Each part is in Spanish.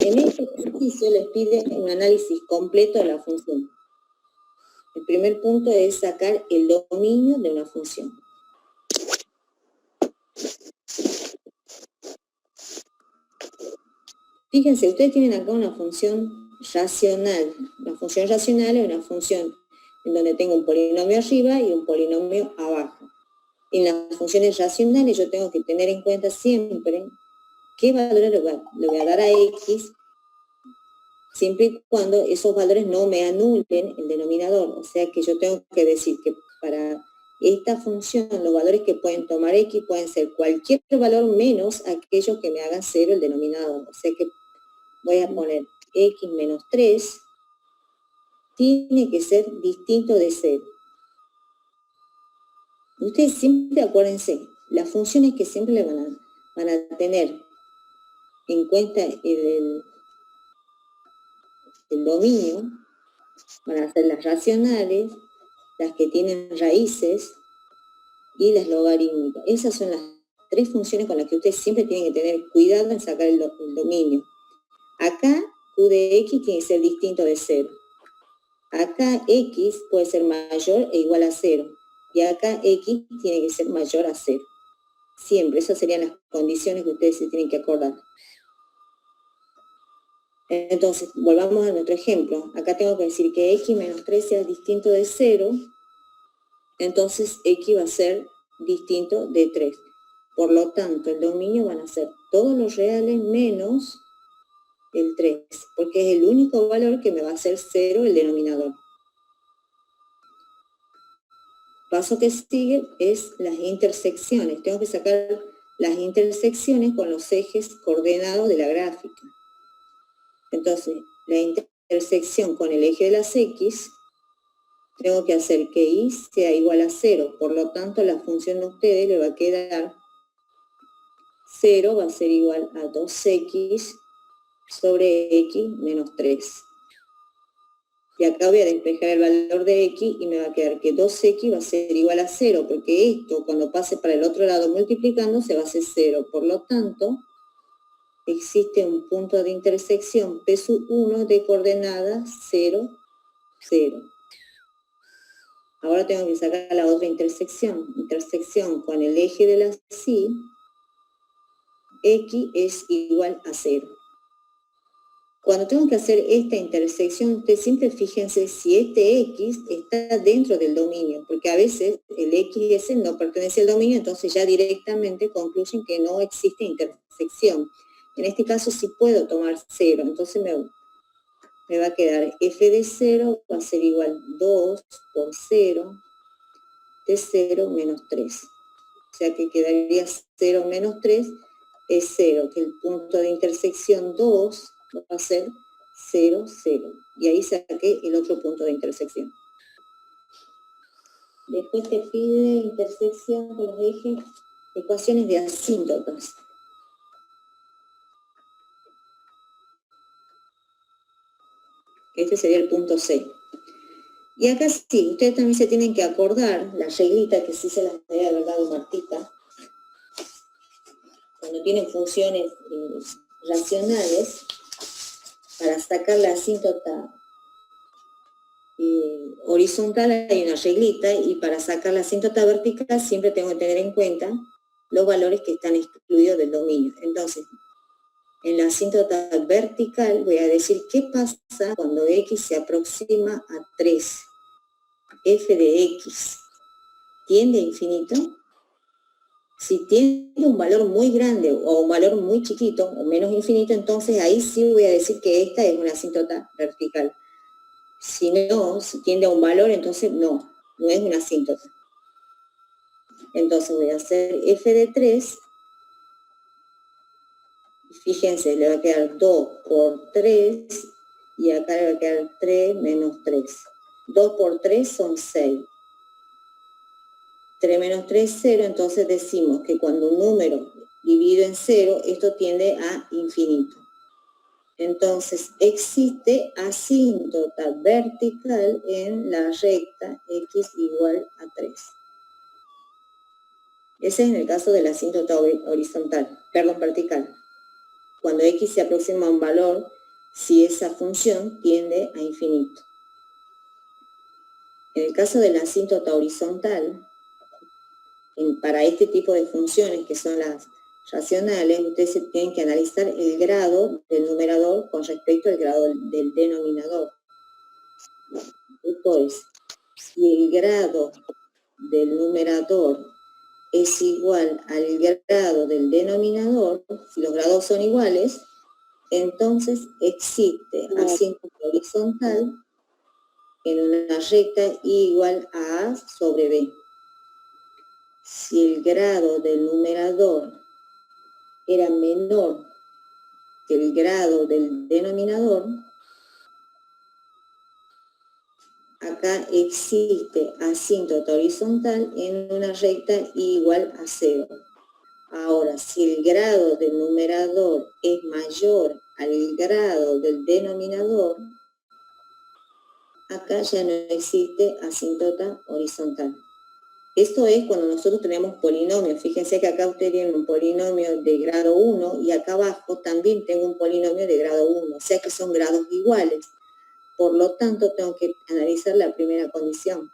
En este ejercicio les pide un análisis completo de la función. El primer punto es sacar el dominio de una función. Fíjense, ustedes tienen acá una función racional. Una función racional es una función en donde tengo un polinomio arriba y un polinomio abajo. En las funciones racionales yo tengo que tener en cuenta siempre qué valores le voy a dar a x, siempre y cuando esos valores no me anulen el denominador. O sea que yo tengo que decir que para esta función los valores que pueden tomar x pueden ser cualquier valor menos aquellos que me hagan 0 el denominador. O sea que voy a poner x menos 3 tiene que ser distinto de 0. Ustedes siempre acuérdense, las funciones que siempre le van a tener en cuenta el dominio van a ser las racionales, las que tienen raíces y las logarítmicas. Esas son las tres funciones con las que ustedes siempre tienen que tener cuidado en sacar el dominio. Acá q de x tiene que ser distinto de 0. Acá x puede ser mayor e igual a 0. Y acá x tiene que ser mayor a 0. Siempre, esas serían las condiciones que ustedes se tienen que acordar. Entonces, volvamos a nuestro ejemplo. Acá tengo que decir que x menos 3 sea distinto de 0. Entonces, x va a ser distinto de 3. Por lo tanto, el dominio van a ser todos los reales menos el 3, porque es el único valor que me va a hacer 0 el denominador. Paso que sigue es las intersecciones. Tengo que sacar las intersecciones con los ejes coordenados de la gráfica. Entonces, la intersección con el eje de las x, tengo que hacer que y sea igual a 0. Por lo tanto, la función de ustedes le va a quedar 0, va a ser igual a 2x sobre x menos 3. Y acá voy a despejar el valor de x y me va a quedar que 2x va a ser igual a 0, porque esto cuando pase para el otro lado multiplicando se va a hacer 0. Por lo tanto, existe un punto de intersección P sub 1 de coordenadas 0, 0. Ahora tengo que sacar la otra intersección con el eje de la y, x es igual a 0. Cuando tengo que hacer esta intersección, ustedes siempre fíjense si este x está dentro del dominio, porque a veces el x y ese no pertenece al dominio, entonces ya directamente concluyen que no existe intersección. En este caso sí puedo tomar 0, entonces me va a quedar f de 0 va a ser igual 2 por 0 de 0 menos 3. O sea que quedaría 0 menos 3 es 0, que el punto de intersección 2 va a ser 0, 0. Y ahí saqué el otro punto de intersección. Después te pide intersección con los ejes, ecuaciones de asíntotas. Este sería el punto C. Y acá sí, ustedes también se tienen que acordar la reglita que sí se las debe haber dado Martita. Cuando tienen funciones racionales, para sacar la asíntota horizontal hay una reglita, y para sacar la asíntota vertical siempre tengo que tener en cuenta los valores que están excluidos del dominio. Entonces, en la asíntota vertical voy a decir qué pasa cuando x se aproxima a 3. F de x tiende a infinito. Si tiene un valor muy grande o un valor muy chiquito o menos infinito, entonces ahí sí voy a decir que esta es una asíntota vertical. Si no, si tiende a un valor, entonces no es una asíntota. Entonces voy a hacer f de 3. Fíjense, le va a quedar 2 por 3 y acá le va a quedar 3 menos 3. 2 por 3 son 6. 3 menos 3, 0, entonces decimos que cuando un número dividido en 0, esto tiende a infinito. Entonces, existe asíntota vertical en la recta x igual a 3. Ese es en el caso de la asíntota vertical. Cuando x se aproxima a un valor si esa función tiende a infinito. En el caso de la asíntota horizontal, para este tipo de funciones que son las racionales, ustedes tienen que analizar el grado del numerador con respecto al grado del denominador. Esto es, si el grado del numerador es igual al grado del denominador, si los grados son iguales, entonces existe asíntota horizontal en una recta igual a A sobre B. Si el grado del numerador era menor que el grado del denominador, acá existe asíntota horizontal en una recta igual a 0. Ahora, si el grado del numerador es mayor al grado del denominador, acá ya no existe asíntota horizontal. Esto es cuando nosotros tenemos polinomios. Fíjense que acá ustedes tienen un polinomio de grado 1 y acá abajo también tengo un polinomio de grado 1, o sea que son grados iguales. Por lo tanto, tengo que analizar la primera condición.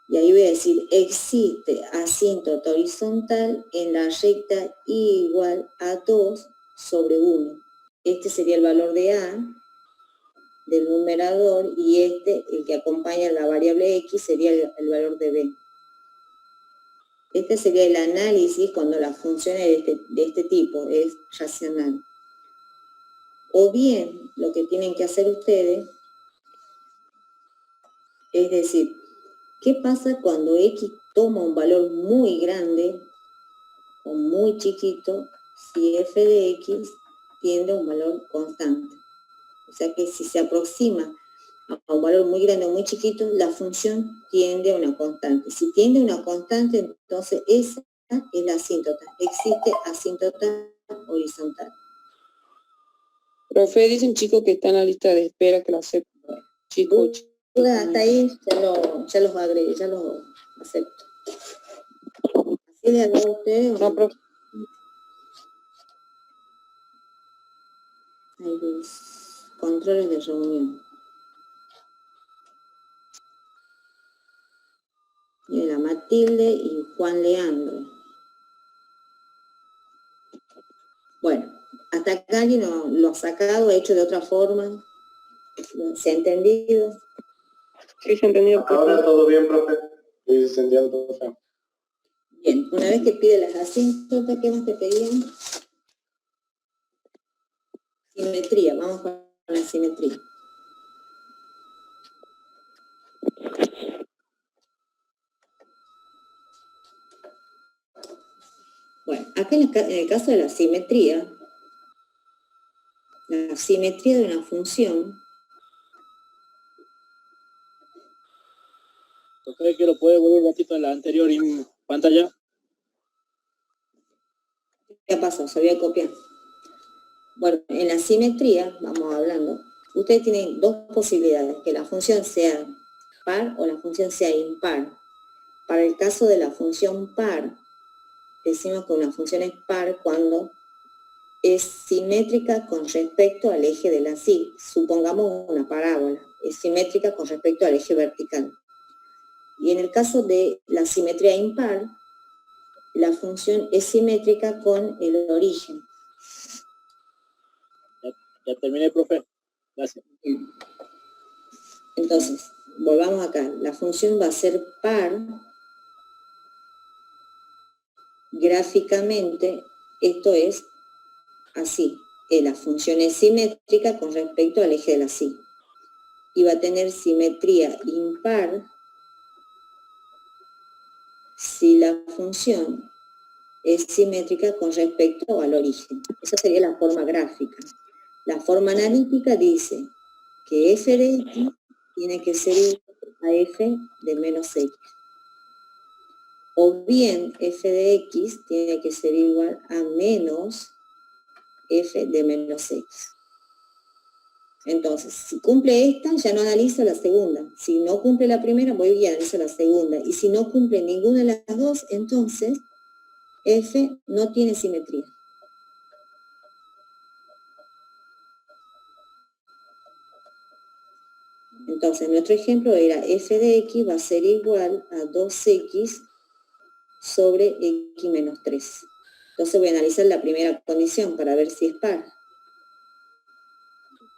Y ahí voy a decir, existe asíntota horizontal en la recta y igual a 2 sobre 1. Este sería el valor de A del numerador y este, el que acompaña la variable X, sería el valor de B. Este sería el análisis cuando la función es de este tipo, es racional. O bien, lo que tienen que hacer ustedes es decir, ¿qué pasa cuando X toma un valor muy grande o muy chiquito si f de X tiende a un valor constante? O sea que si se aproxima a un valor muy grande o muy chiquito, la función tiende a una constante. Si tiende a una constante, entonces esa es la asíntota. Existe asíntota horizontal. Profe, dice un chico que está en la lista de espera que lo acepto. Chico. Hasta ahí ya los agregué, ya los acepto. ¿Así le hago a usted? No, profe. Hay los controles de reunión. Y la Matilde y Juan Leandro. Bueno, hasta acá alguien lo ha sacado, ha hecho de otra forma. ¿Se ha entendido? Sí, se ha entendido. Ahora todo bien, profe. Sí, se entiende, profe. Bien, una vez que pide las asíntotas, ¿qué más te pedían? Simetría, vamos con la simetría. Bueno, acá en el caso de la simetría de una función. ¿Usted que lo puede volver un ratito a la anterior en pantalla? ¿Qué pasó? Se había copiado. Bueno, en la simetría, vamos hablando, ustedes tienen dos posibilidades, que la función sea par o la función sea impar. Para el caso de la función par, decimos que una función es par cuando es simétrica con respecto al eje de la sí. Supongamos una parábola, es simétrica con respecto al eje vertical. Y en el caso de la simetría impar, la función es simétrica con el origen. Ya terminé, profe. Gracias. Entonces, volvamos acá. La función va a ser par. Gráficamente, esto es así. La función es simétrica con respecto al eje de la sí. Y va a tener simetría impar si la función es simétrica con respecto al origen. Esa sería la forma gráfica. La forma analítica dice que f de x tiene que ser igual a f de menos x. O bien f de x tiene que ser igual a menos f de menos x. Entonces, si cumple esta, ya no analizo la segunda. Si no cumple la primera, voy y analizo la segunda. Y si no cumple ninguna de las dos, entonces f no tiene simetría. Entonces, nuestro ejemplo era f de x va a ser igual a 2x sobre x menos 3. Entonces voy a analizar la primera condición para ver si es par.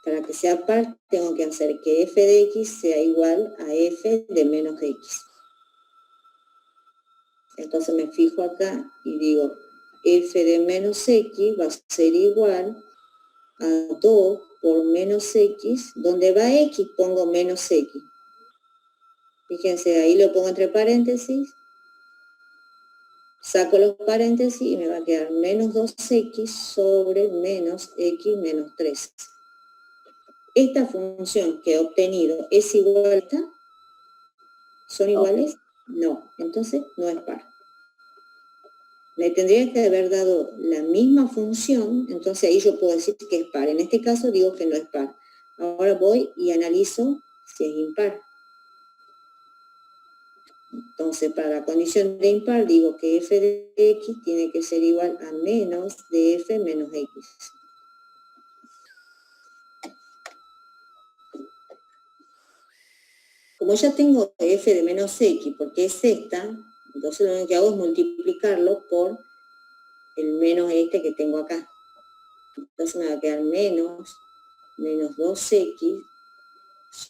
Para que sea par, tengo que hacer que f de x sea igual a f de menos x. Entonces me fijo acá y digo, f de menos x va a ser igual a 2 por menos x, donde va x pongo menos x. Fíjense, ahí lo pongo entre paréntesis, saco los paréntesis y me va a quedar menos 2x sobre menos x menos 3. Esta función que he obtenido es igual a esta. ¿Son iguales? No, entonces no es par. Me tendría que haber dado la misma función, entonces ahí yo puedo decir que es par. En este caso digo que no es par. Ahora voy y analizo si es impar. Entonces, para la condición de impar, digo que f de x tiene que ser igual a menos de f menos x. Como ya tengo f de menos x, porque es esta, entonces lo único que hago es multiplicarlo por el menos este que tengo acá. Entonces me va a quedar menos 2x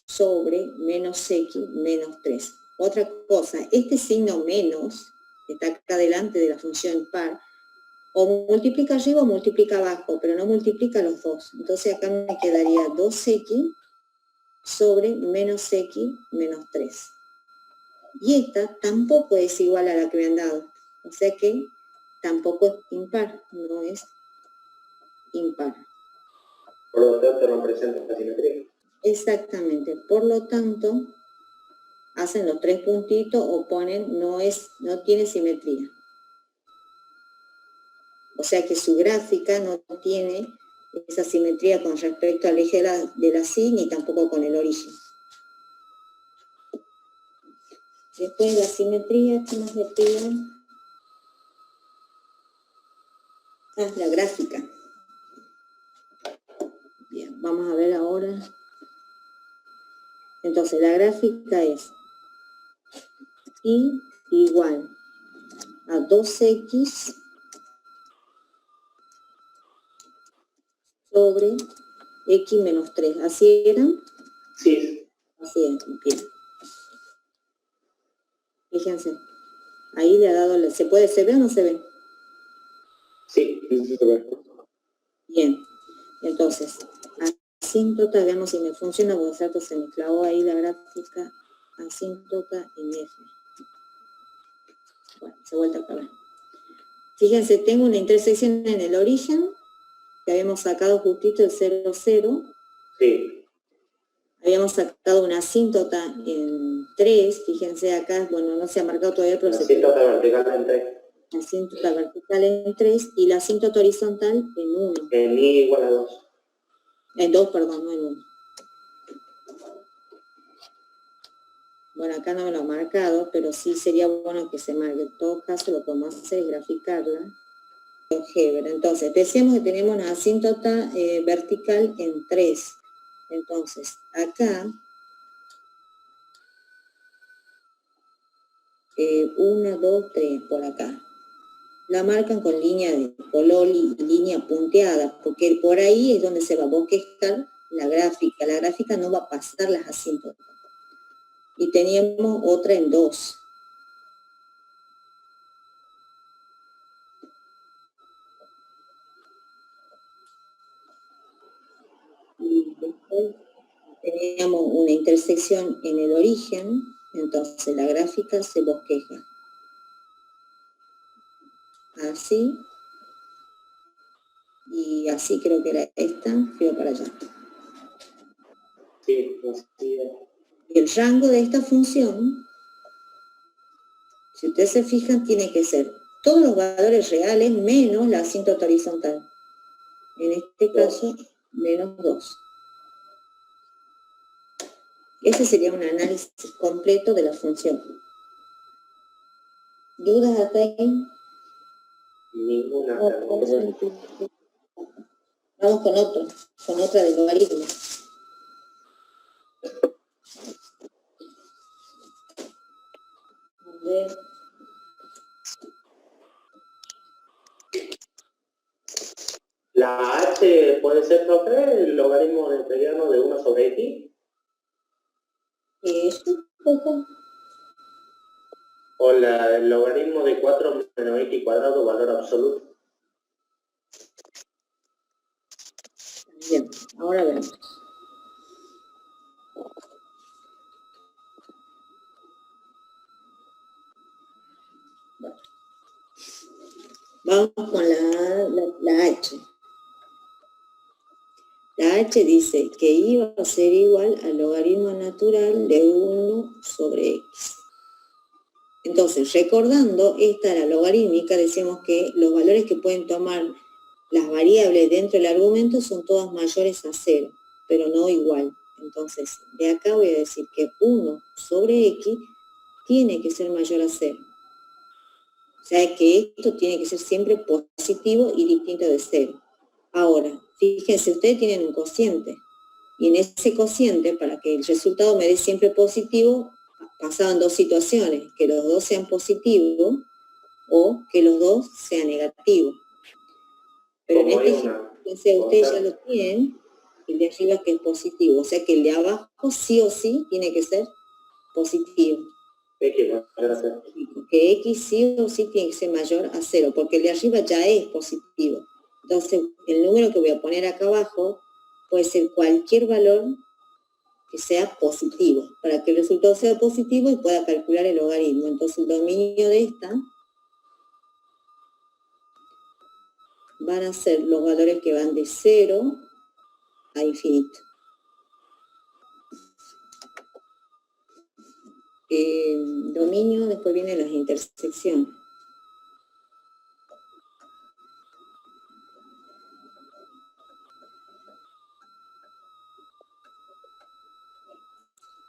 sobre menos x menos 3. Otra cosa, este signo menos, que está acá delante de la función par, o multiplica arriba o multiplica abajo, pero no multiplica los dos. Entonces acá me quedaría 2x sobre menos x menos 3. Y esta tampoco es igual a la que me han dado. O sea que tampoco es impar, no es impar. Por lo tanto, no presenta la simetría. Exactamente. Por lo tanto, hacen los tres puntitos o ponen no tiene simetría. O sea que su gráfica no tiene esa simetría con respecto al eje de la Y, ni tampoco con el origen. Después la simetría, ¿qué más le piden? La gráfica. Bien, vamos a ver ahora. Entonces la gráfica es y igual a 2x sobre x menos 3. ¿Así eran? Sí. Así es, bien. Fíjense, ahí le ha dado, ¿se ve o no se ve? Sí, sí se ve. Bien, entonces, asíntota, veamos si me funciona, porque exacto se me clavó ahí la gráfica, asíntota en F. Bueno, se vuelta para acá. Fíjense, tengo una intersección en el origen, que habíamos sacado justito el 0, 0. Sí. Habíamos sacado una asíntota en 3, fíjense acá, bueno, no se ha marcado todavía, pero la asíntota vertical en 3. La asíntota vertical en 3 y la asíntota horizontal en 1. En I igual a 2. En 2, perdón, no en 1. Bueno, acá no me lo ha marcado, pero sí sería bueno que se marque. En todo caso, lo que vamos a hacer es graficarla. Entonces, decíamos que tenemos una asíntota vertical en 3. Entonces, acá, 1, 2, 3, por acá. La marcan con línea de color y línea punteada, porque por ahí es donde se va a bosquejar la gráfica. La gráfica no va a pasar las asíntotas. Y teníamos otra en 2. Y después teníamos una intersección en el origen, entonces la gráfica se bosqueja. Así. Y así creo que era esta, giro para allá. Sí, así es. Y el rango de esta función, si ustedes se fijan, tiene que ser todos los valores reales menos la asíntota horizontal. En este caso, menos 2. Ese sería un análisis completo de la función. ¿Dudas hasta ahí? Ninguna. Vamos con otra de logaritmo. ver. La h puede ser, profe, el logaritmo neperiano de 1 sobre x. Eso, ojo. O el logaritmo de 4 menos x cuadrado, valor absoluto. Bien, ahora vemos. Vamos con la H. La H dice que iba a ser igual al logaritmo natural de 1 sobre x. Entonces, recordando esta la logarítmica, decimos que los valores que pueden tomar las variables dentro del argumento son todas mayores a 0, pero no igual. Entonces, de acá voy a decir que 1 sobre x tiene que ser mayor a 0. O sea que esto tiene que ser siempre positivo y distinto de 0. Ahora, fíjense, ustedes tienen un cociente. Y en ese cociente, para que el resultado me dé siempre positivo, pasaban dos situaciones, que los dos sean positivos o que los dos sean negativos. Pero en este ejemplo, ustedes ya lo tienen, el de arriba que es positivo, o sea que el de abajo sí o sí tiene que ser positivo. X mayor a 0. Que X sí o sí tiene que ser mayor a 0, porque el de arriba ya es positivo. Entonces, el número que voy a poner acá abajo puede ser cualquier valor que sea positivo, para que el resultado sea positivo y pueda calcular el logaritmo. Entonces, el dominio de esta van a ser los valores que van de 0 a infinito. Dominio, después vienen las intersecciones.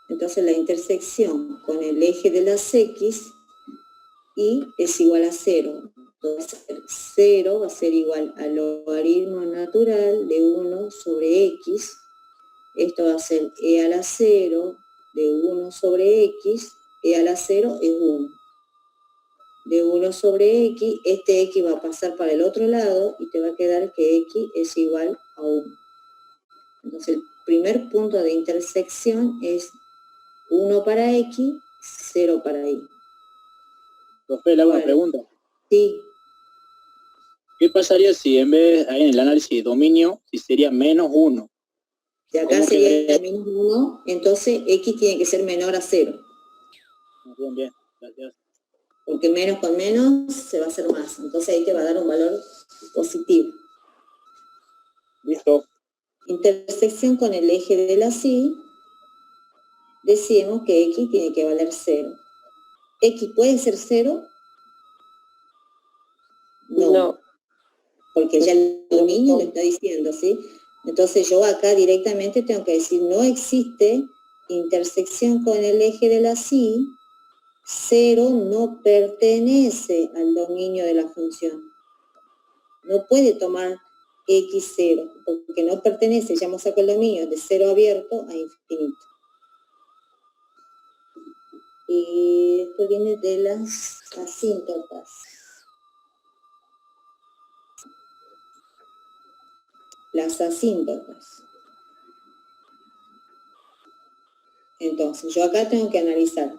Entonces la intersección con el eje de las x y es igual a 0. Entonces 0 va a ser igual al logaritmo natural de 1 sobre x. Esto va a ser e a la 0 de 1 sobre x. E a la 0 es 1. De 1 sobre x, este x va a pasar para el otro lado y te va a quedar que x es igual a 1. Entonces el primer punto de intersección es 1 para x, 0 para y. Profe, le hago una pregunta. Sí. ¿Qué pasaría si en vez, ahí en el análisis de dominio, si sería menos 1? Si acá sería menos 1, entonces x tiene que ser menor a 0. Bien, bien, gracias. Porque menos con menos se va a hacer más. Entonces ahí te va a dar un valor positivo. Listo. Intersección con el eje de la y, decimos que x tiene que valer 0. ¿X puede ser 0? No. Porque ya el dominio lo está diciendo, ¿sí? Entonces yo acá directamente tengo que decir, no existe intersección con el eje de la y, 0 no pertenece al dominio de la función. No puede tomar x0, porque no pertenece, ya hemos sacado el dominio de 0 abierto a infinito. Y esto viene de las asíntotas. Las asíntotas. Entonces, yo acá tengo que analizar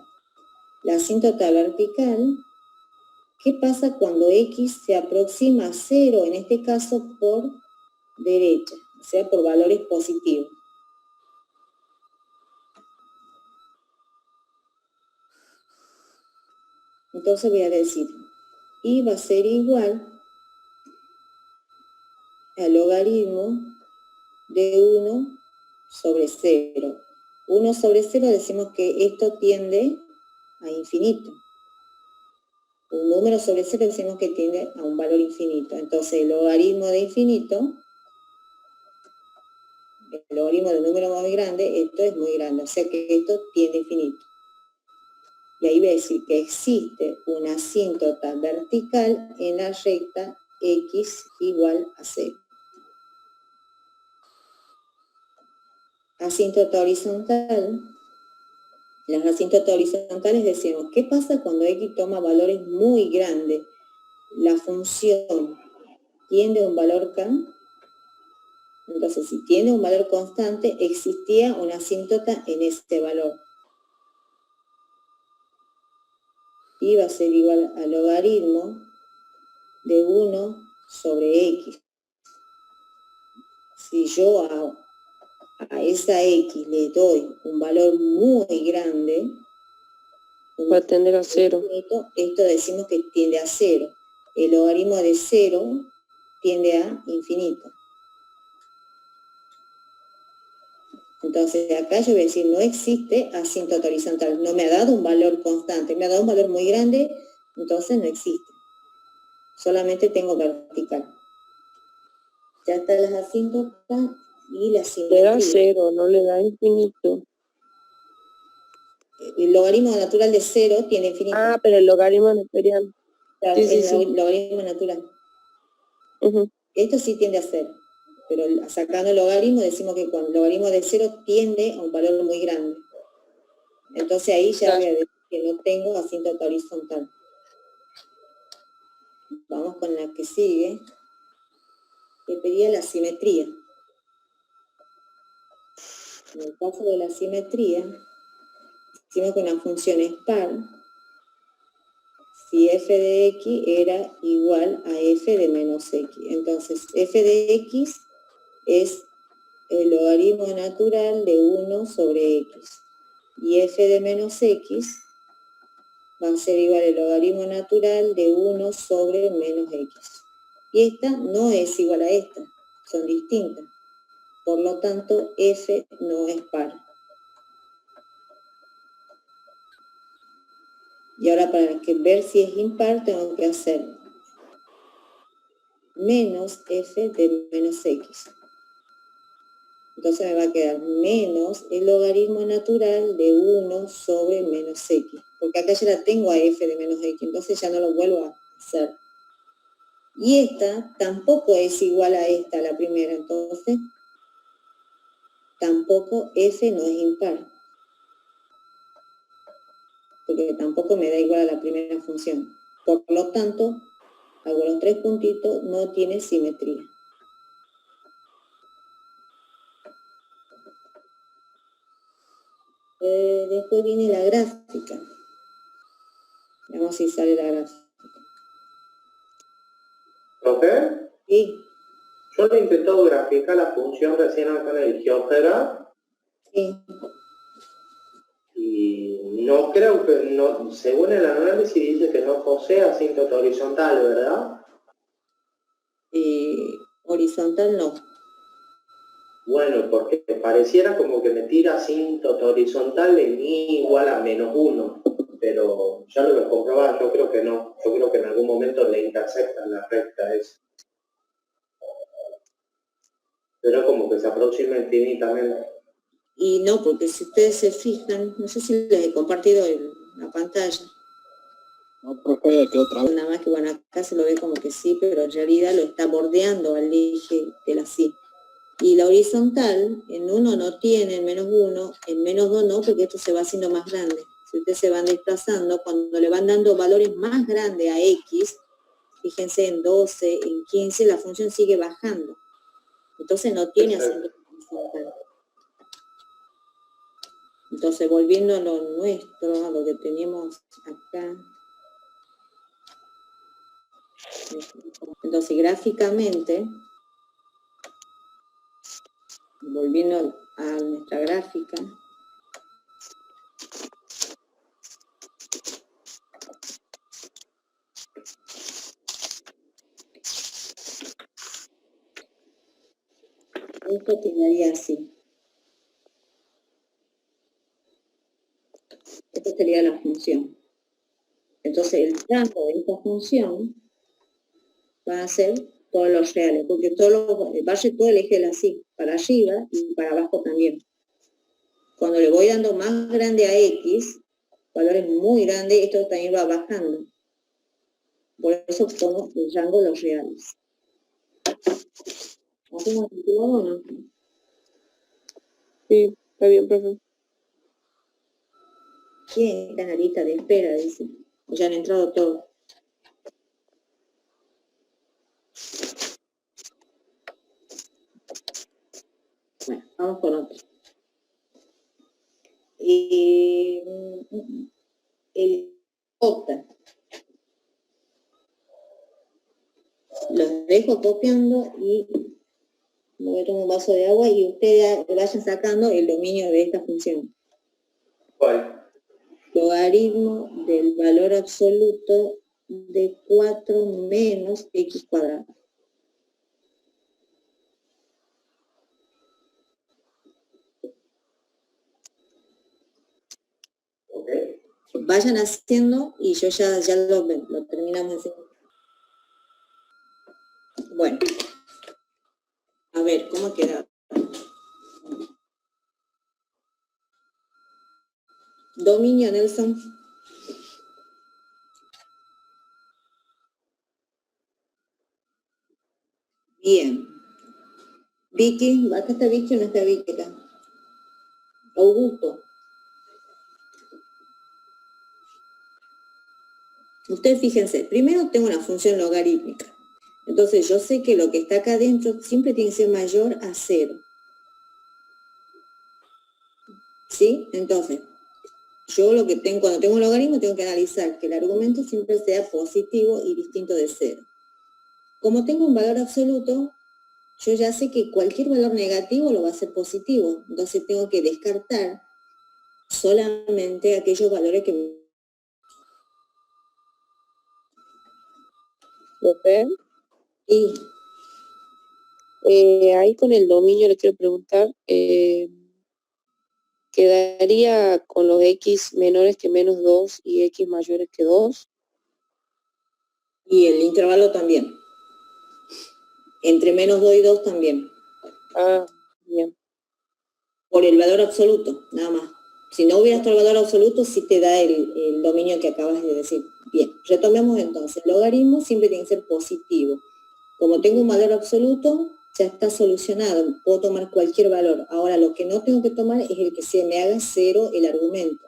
la asíntota vertical. ¿Qué pasa cuando x se aproxima a 0, en este caso por derecha, o sea, por valores positivos? Entonces voy a decir, y va a ser igual al logaritmo de 1 sobre 0. 1 sobre 0 decimos que esto tiende a infinito. Un número sobre 0 decimos que tiende a un valor infinito. Entonces el logaritmo de infinito, el logaritmo de un número muy grande, esto es muy grande. O sea que esto tiende a infinito. Y ahí voy a decir que existe una asíntota vertical en la recta x igual a 0. Asíntota horizontal Las asíntotas horizontales decimos, ¿qué pasa cuando X toma valores muy grandes? La función tiende a un valor K. Entonces, si tiene un valor constante, existía una asíntota en este valor. Y va a ser igual al logaritmo de 1 sobre X. Si yo a esa X le doy un valor muy grande, Va a tender a 0. Esto decimos que tiende a 0. El logaritmo de 0 tiende a infinito. Entonces acá yo voy a decir, no existe asíntota horizontal. No me ha dado un valor constante, me ha dado un valor muy grande, entonces no existe. Solamente tengo vertical. Ya están las asíntotas y la Le da simetría. 0, no le da infinito. El logaritmo natural de 0 tiene infinito. Ah, pero el logaritmo neperiano. Claro, sí, es sí. logaritmo natural. Uh-huh. Esto sí tiende a 0. Pero sacando el logaritmo decimos que cuando el logaritmo de 0 tiende a un valor muy grande. Entonces ahí ya voy a decir que no tengo asíntota horizontal. Vamos con la que sigue, que pedía la simetría. En el caso de la simetría, decimos que una función es par si f de x era igual a f de menos x. Entonces, f de x es el logaritmo natural de 1 sobre x. Y f de menos x va a ser igual al logaritmo natural de 1 sobre menos x. Y esta no es igual a esta, son distintas. Por lo tanto, f no es par. Y ahora para ver si es impar, tengo que hacer menos f de menos x. Entonces me va a quedar menos el logaritmo natural de 1 sobre menos x. Porque acá ya la tengo a f de menos x, entonces ya no lo vuelvo a hacer. Y esta tampoco es igual a esta, la primera, entonces tampoco f no es impar. Porque tampoco me da igual a la primera función. Por lo tanto, hago los 3 puntitos, no tiene simetría. Después viene la gráfica. Veamos si sale la gráfica. ¿Profe? Sí. Yo le he intentado graficar la función recién acá en el GeoGebra. Sí. Y no creo que, no, según el análisis dice que no posee asíntota horizontal, ¿verdad? Horizontal no. Bueno, porque pareciera como que me tira asíntota horizontal en i igual a menos 1, pero ya lo voy a comprobar, yo creo que no. Yo creo que en algún momento le intersectan la recta esa. Pero como que se aproxima infinitamente. Y no, porque si ustedes se fijan, no sé si les he compartido la pantalla. No, profe, que otra vez. Nada más que bueno, acá se lo ve como que sí, pero en realidad lo está bordeando al eje de la sí. Y la horizontal, en 1 no tiene, en menos 1, en menos 2 no, porque esto se va haciendo más grande. Si ustedes se van desplazando, cuando le van dando valores más grandes a X, fíjense en 12, en 15, la función sigue bajando. Entonces no tiene asíntota horizontal. Entonces, volviendo a lo nuestro, a lo que teníamos acá. Entonces, gráficamente, volviendo a nuestra gráfica, esto quedaría así. Esta sería la función. Entonces, el rango de esta función va a ser todos los reales, porque va a ser todo el eje de la sí, para arriba y para abajo también. Cuando le voy dando más grande a X, valores muy grandes, esto también va bajando. Por eso pongo el rango de los reales. ¿Hacemos el último o no? Sí, está bien, profe. ¿Quién está en la lista de espera? Dice. Ya han entrado todos. Bueno, vamos con otro. El J. Los dejo copiando y me voy a tomar un vaso de agua y ustedes vayan sacando el dominio de esta función. ¿Cuál? Logaritmo del valor absoluto de 4 menos x cuadrado. Ok. Vayan haciendo y yo ya lo terminamos de hacer. Bueno, a ver, ¿cómo queda? Dominio, Nelson. Bien. Vicky, ¿acá está Vicky o no está Vicky acá? Augusto. Ustedes fíjense, primero tengo una función logarítmica. Entonces yo sé que lo que está acá adentro siempre tiene que ser mayor a 0. ¿Sí? Entonces, yo lo que tengo, cuando tengo un logaritmo, tengo que analizar que el argumento siempre sea positivo y distinto de 0. Como tengo un valor absoluto, yo ya sé que cualquier valor negativo lo va a hacer positivo. Entonces tengo que descartar solamente aquellos valores que... Profe, Y ahí con el dominio le quiero preguntar, ¿quedaría con los x menores que menos 2 y x mayores que 2? y el intervalo también. Entre menos 2 y 2 también. Ah, bien. Por el valor absoluto, nada más. Si no hubiera el valor absoluto, sí te da el dominio que acabas de decir. Bien, retomemos entonces. El logaritmo siempre tiene que ser positivo. Como tengo un valor absoluto, ya está solucionado. Puedo tomar cualquier valor. Ahora, lo que no tengo que tomar es el que se me haga 0 el argumento.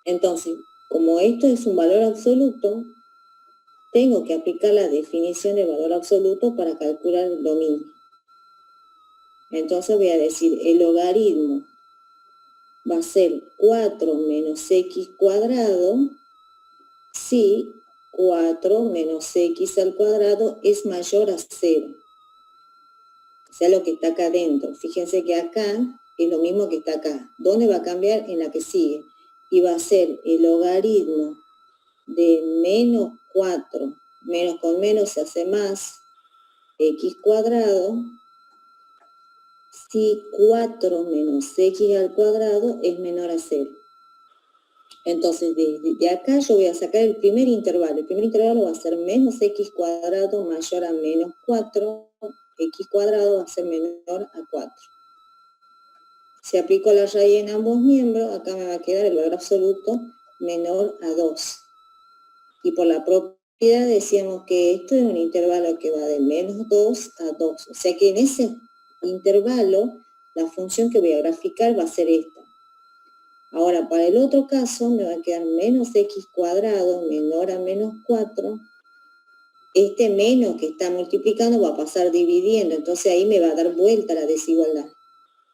Entonces, como esto es un valor absoluto, tengo que aplicar la definición de valor absoluto para calcular el dominio. Entonces voy a decir, el logaritmo va a ser 4 menos x cuadrado si 4 menos x al cuadrado es mayor a 0. O sea, lo que está acá adentro. Fíjense que acá es lo mismo que está acá. ¿Dónde va a cambiar? En la que sigue. Y va a ser el logaritmo de menos 4, menos con menos se hace más, x cuadrado, si 4 menos x al cuadrado es menor a 0. Entonces, desde acá yo voy a sacar el primer intervalo. El primer intervalo va a ser menos x cuadrado mayor a menos 4. X cuadrado va a ser menor a 4. Si aplico la raíz en ambos miembros, acá me va a quedar el valor absoluto menor a 2. Y por la propiedad decíamos que esto es un intervalo que va de menos 2 a 2. O sea que en ese intervalo, la función que voy a graficar va a ser esta. Ahora, para el otro caso, me va a quedar menos x cuadrado menor a menos 4. Este menos que está multiplicando va a pasar dividiendo, entonces ahí me va a dar vuelta la desigualdad.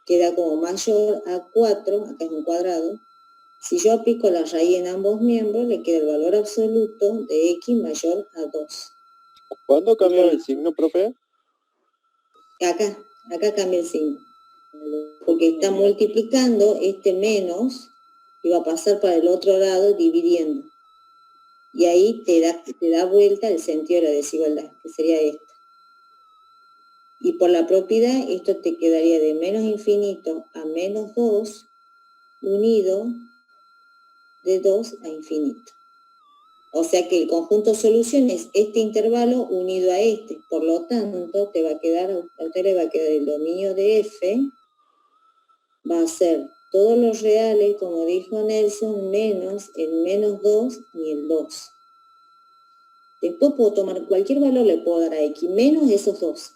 Queda como mayor a 4, acá es un cuadrado. Si yo aplico la raíz en ambos miembros, le queda el valor absoluto de x mayor a 2. ¿Cuándo cambia el signo, profe? Acá cambia el signo. Porque está multiplicando este menos y va a pasar para el otro lado dividiendo. Y ahí te da vuelta el sentido de la desigualdad, que sería esta. Y por la propiedad, esto te quedaría de menos infinito a menos 2, unido de 2 a infinito. O sea que el conjunto solución es este intervalo unido a este. Por lo tanto, a usted le va a quedar el dominio de f, va a ser todos los reales, como dijo Nelson, menos el menos 2 y el 2. Después puedo tomar cualquier valor, le puedo dar a x, menos esos 2.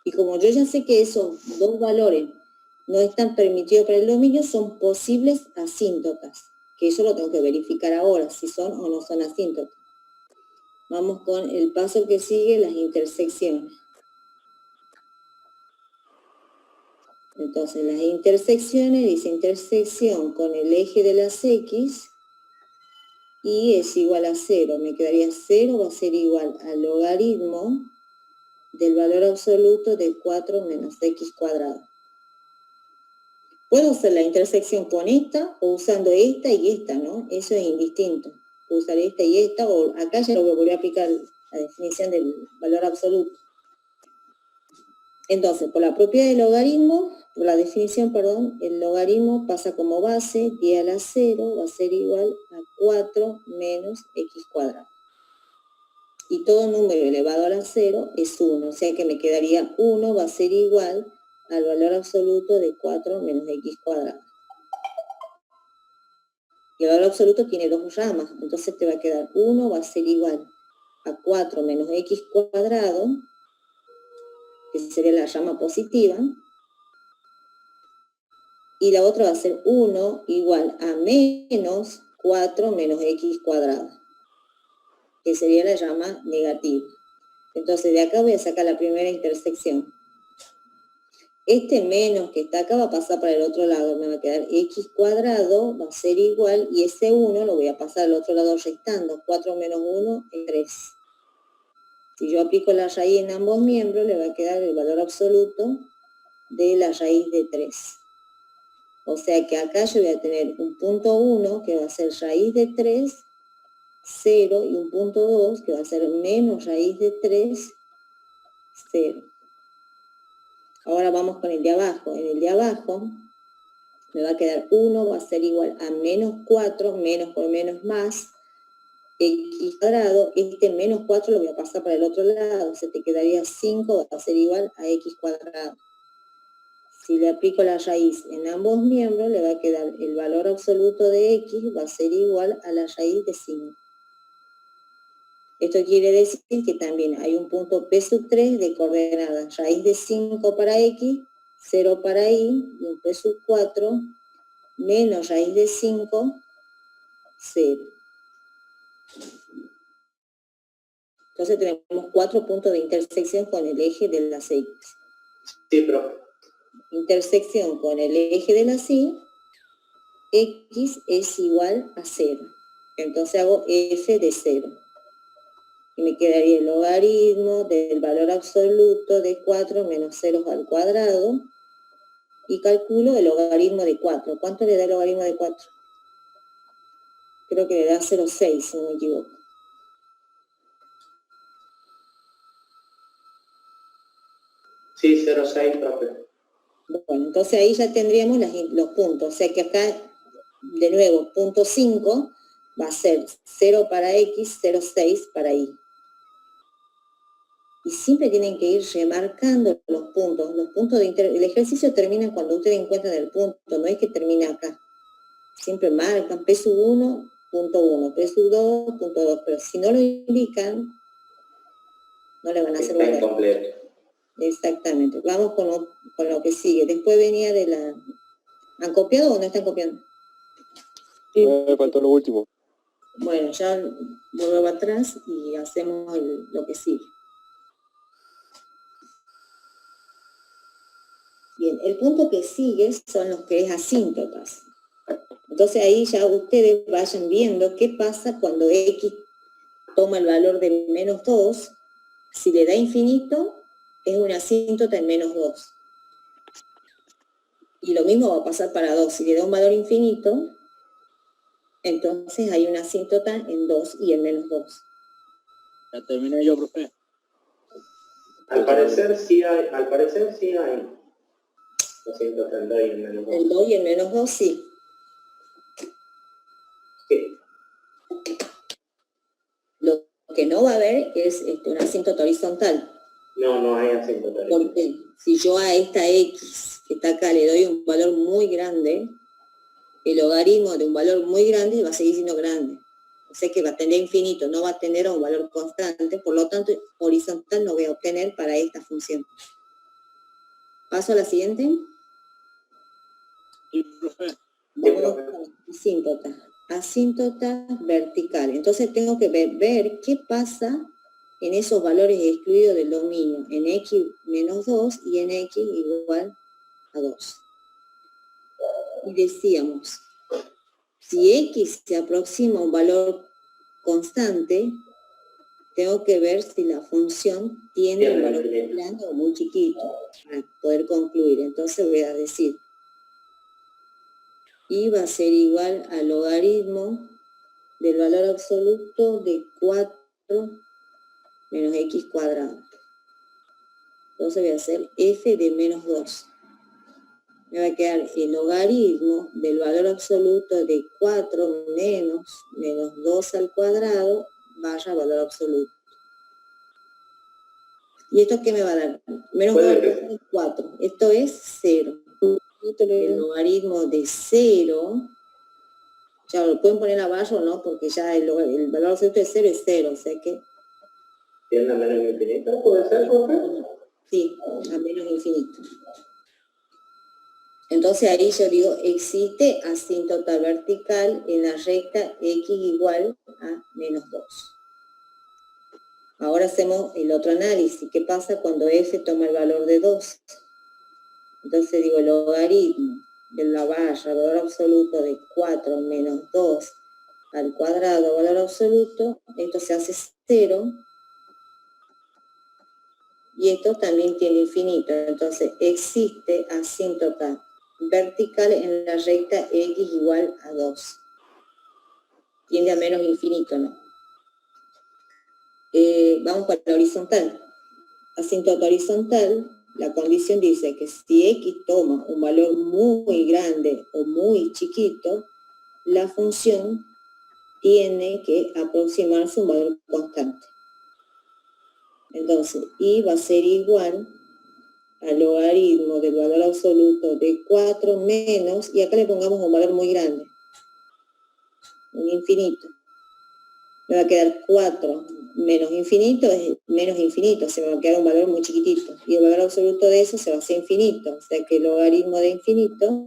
Y como yo ya sé que esos dos valores no están permitidos para el dominio, son posibles asíntotas, que eso lo tengo que verificar ahora, si son o no son asíntotas. Vamos con el paso que sigue, las intersecciones. Entonces, las intersecciones, dice intersección con el eje de las X, y es igual a 0. Me quedaría 0, va a ser igual al logaritmo del valor absoluto de 4 menos X cuadrado. Puedo hacer la intersección con esta, o usando esta y esta, ¿no? Eso es indistinto. Puedo usar esta y esta, o acá ya lo voy a volver a aplicar la definición del valor absoluto. Entonces, por la propiedad del logaritmo, por la definición, perdón, el logaritmo pasa como base, 10 a la 0 va a ser igual a 4 menos X cuadrado. Y todo número elevado a la 0 es 1, o sea que me quedaría 1 va a ser igual al valor absoluto de 4 menos X cuadrado. Y el valor absoluto tiene dos ramas, entonces te va a quedar 1 va a ser igual a 4 menos X cuadrado, que sería la rama positiva, y la otra va a ser 1 igual a menos 4 menos X cuadrado, que sería la rama negativa. Entonces de acá voy a sacar la primera intersección. Este menos que está acá va a pasar para el otro lado, me va a quedar X cuadrado, va a ser igual, y ese 1 lo voy a pasar al otro lado restando, 4 menos 1 es 3. Si yo aplico la raíz en ambos miembros, le va a quedar el valor absoluto de la raíz de 3. O sea que acá yo voy a tener un punto 1, que va a ser raíz de 3, 0, y un punto 2, que va a ser menos raíz de 3, 0. Ahora vamos con el de abajo. En el de abajo me va a quedar 1, va a ser igual a menos 4, menos por menos más, X cuadrado. Este menos 4 lo voy a pasar para el otro lado, o sea, te quedaría 5, va a ser igual a X cuadrado. Si le aplico la raíz en ambos miembros, le va a quedar el valor absoluto de X, va a ser igual a la raíz de 5. Esto quiere decir que también hay un punto P sub 3 de coordenadas raíz de 5 para X, 0 para Y, y un P sub 4 menos raíz de 5, 0. Entonces tenemos 4 puntos de intersección con el eje de las X. Sí, profe. Intersección con el eje de las Y, X es igual a 0. Entonces hago F de 0. Y me quedaría el logaritmo del valor absoluto de 4 menos 0 al cuadrado. Y calculo el logaritmo de 4. ¿Cuánto le da el logaritmo de 4? Creo que le da 0,6, si no me equivoco. Sí, 0,6, profe. Bueno, entonces ahí ya tendríamos los puntos. O sea que acá, de nuevo, punto 5 va a ser 0 para X, 0,6 para Y. Y siempre tienen que ir remarcando los puntos. Los puntos de el ejercicio termina cuando ustedes encuentran el punto, no es que termine acá. Siempre marcan P sub 1, punto 1, P sub 2, punto 2, pero si no lo indican, no le van a hacer Está valor. incompleto. Exactamente. Vamos con lo que sigue. Después venía de la... ¿Han copiado o no están copiando? Sí. Me faltó lo último. Bueno, ya vuelvo atrás y hacemos lo que sigue. Bien, el punto que sigue son los que es asíntotas. Entonces ahí ya ustedes vayan viendo qué pasa cuando X toma el valor de menos 2. Si le da infinito, es una asíntota en menos 2. Y lo mismo va a pasar para 2. Si le da un valor infinito, entonces hay una asíntota en 2 y en menos 2. Ya terminé yo, profe. Al parecer sí hay. Lo siento, el 2 y el menos 2. El 2 y el menos 2, sí. Sí. Lo que no va a haber es una asíntota horizontal. No hay asíntota. Porque si yo a esta X que está acá le doy un valor muy grande, el logaritmo de un valor muy grande va a seguir siendo grande. O sea que va a tener infinito, no va a tener un valor constante, por lo tanto horizontal no voy a obtener para esta función. ¿Paso a la siguiente? Sí, profe. Vamos con asíntotas. Asíntotas verticales. Entonces tengo que ver qué pasa en esos valores excluidos del dominio, en x menos 2 y en x igual a 2. Y decíamos, si x se aproxima a un valor constante, tengo que ver si la función tiene un valor muy grande o muy chiquito para poder concluir. Entonces voy a decir, y va a ser igual al logaritmo del valor absoluto de 4 menos x cuadrado. Entonces voy a hacer f de menos 2. Me va a quedar el logaritmo del valor absoluto de 4 menos 2 al cuadrado barra valor absoluto. ¿Y esto qué me va a dar? Menos 2 al cuadrado es 4. Esto es 0. El logaritmo de 0, ya lo pueden poner abajo, ¿no? Porque ya el valor absoluto de 0 es 0, o sea que... ¿Tiene a menos infinito? ¿Puede ser, profe? Sí, a menos infinito. Entonces ahí yo digo, existe asíntota vertical en la recta x igual a menos 2. Ahora hacemos el otro análisis. ¿Qué pasa cuando f toma el valor de 2? Entonces digo, el logaritmo de la barra, valor absoluto de 4 menos 2 al cuadrado, valor absoluto, esto se hace 0. Y esto también tiene infinito. Entonces existe asíntota vertical en la recta x igual a 2. Tiende a menos infinito, ¿no? Vamos para la horizontal. Asíntota horizontal, la condición dice que si x toma un valor muy grande o muy chiquito, la función tiene que aproximarse a un valor constante. Entonces, y va a ser igual al logaritmo del valor absoluto de 4 menos, y acá le pongamos un valor muy grande, un infinito. Me va a quedar 4 menos infinito, es menos infinito, se me va a quedar un valor muy chiquitito. Y el valor absoluto de eso se va a hacer infinito, o sea que el logaritmo de infinito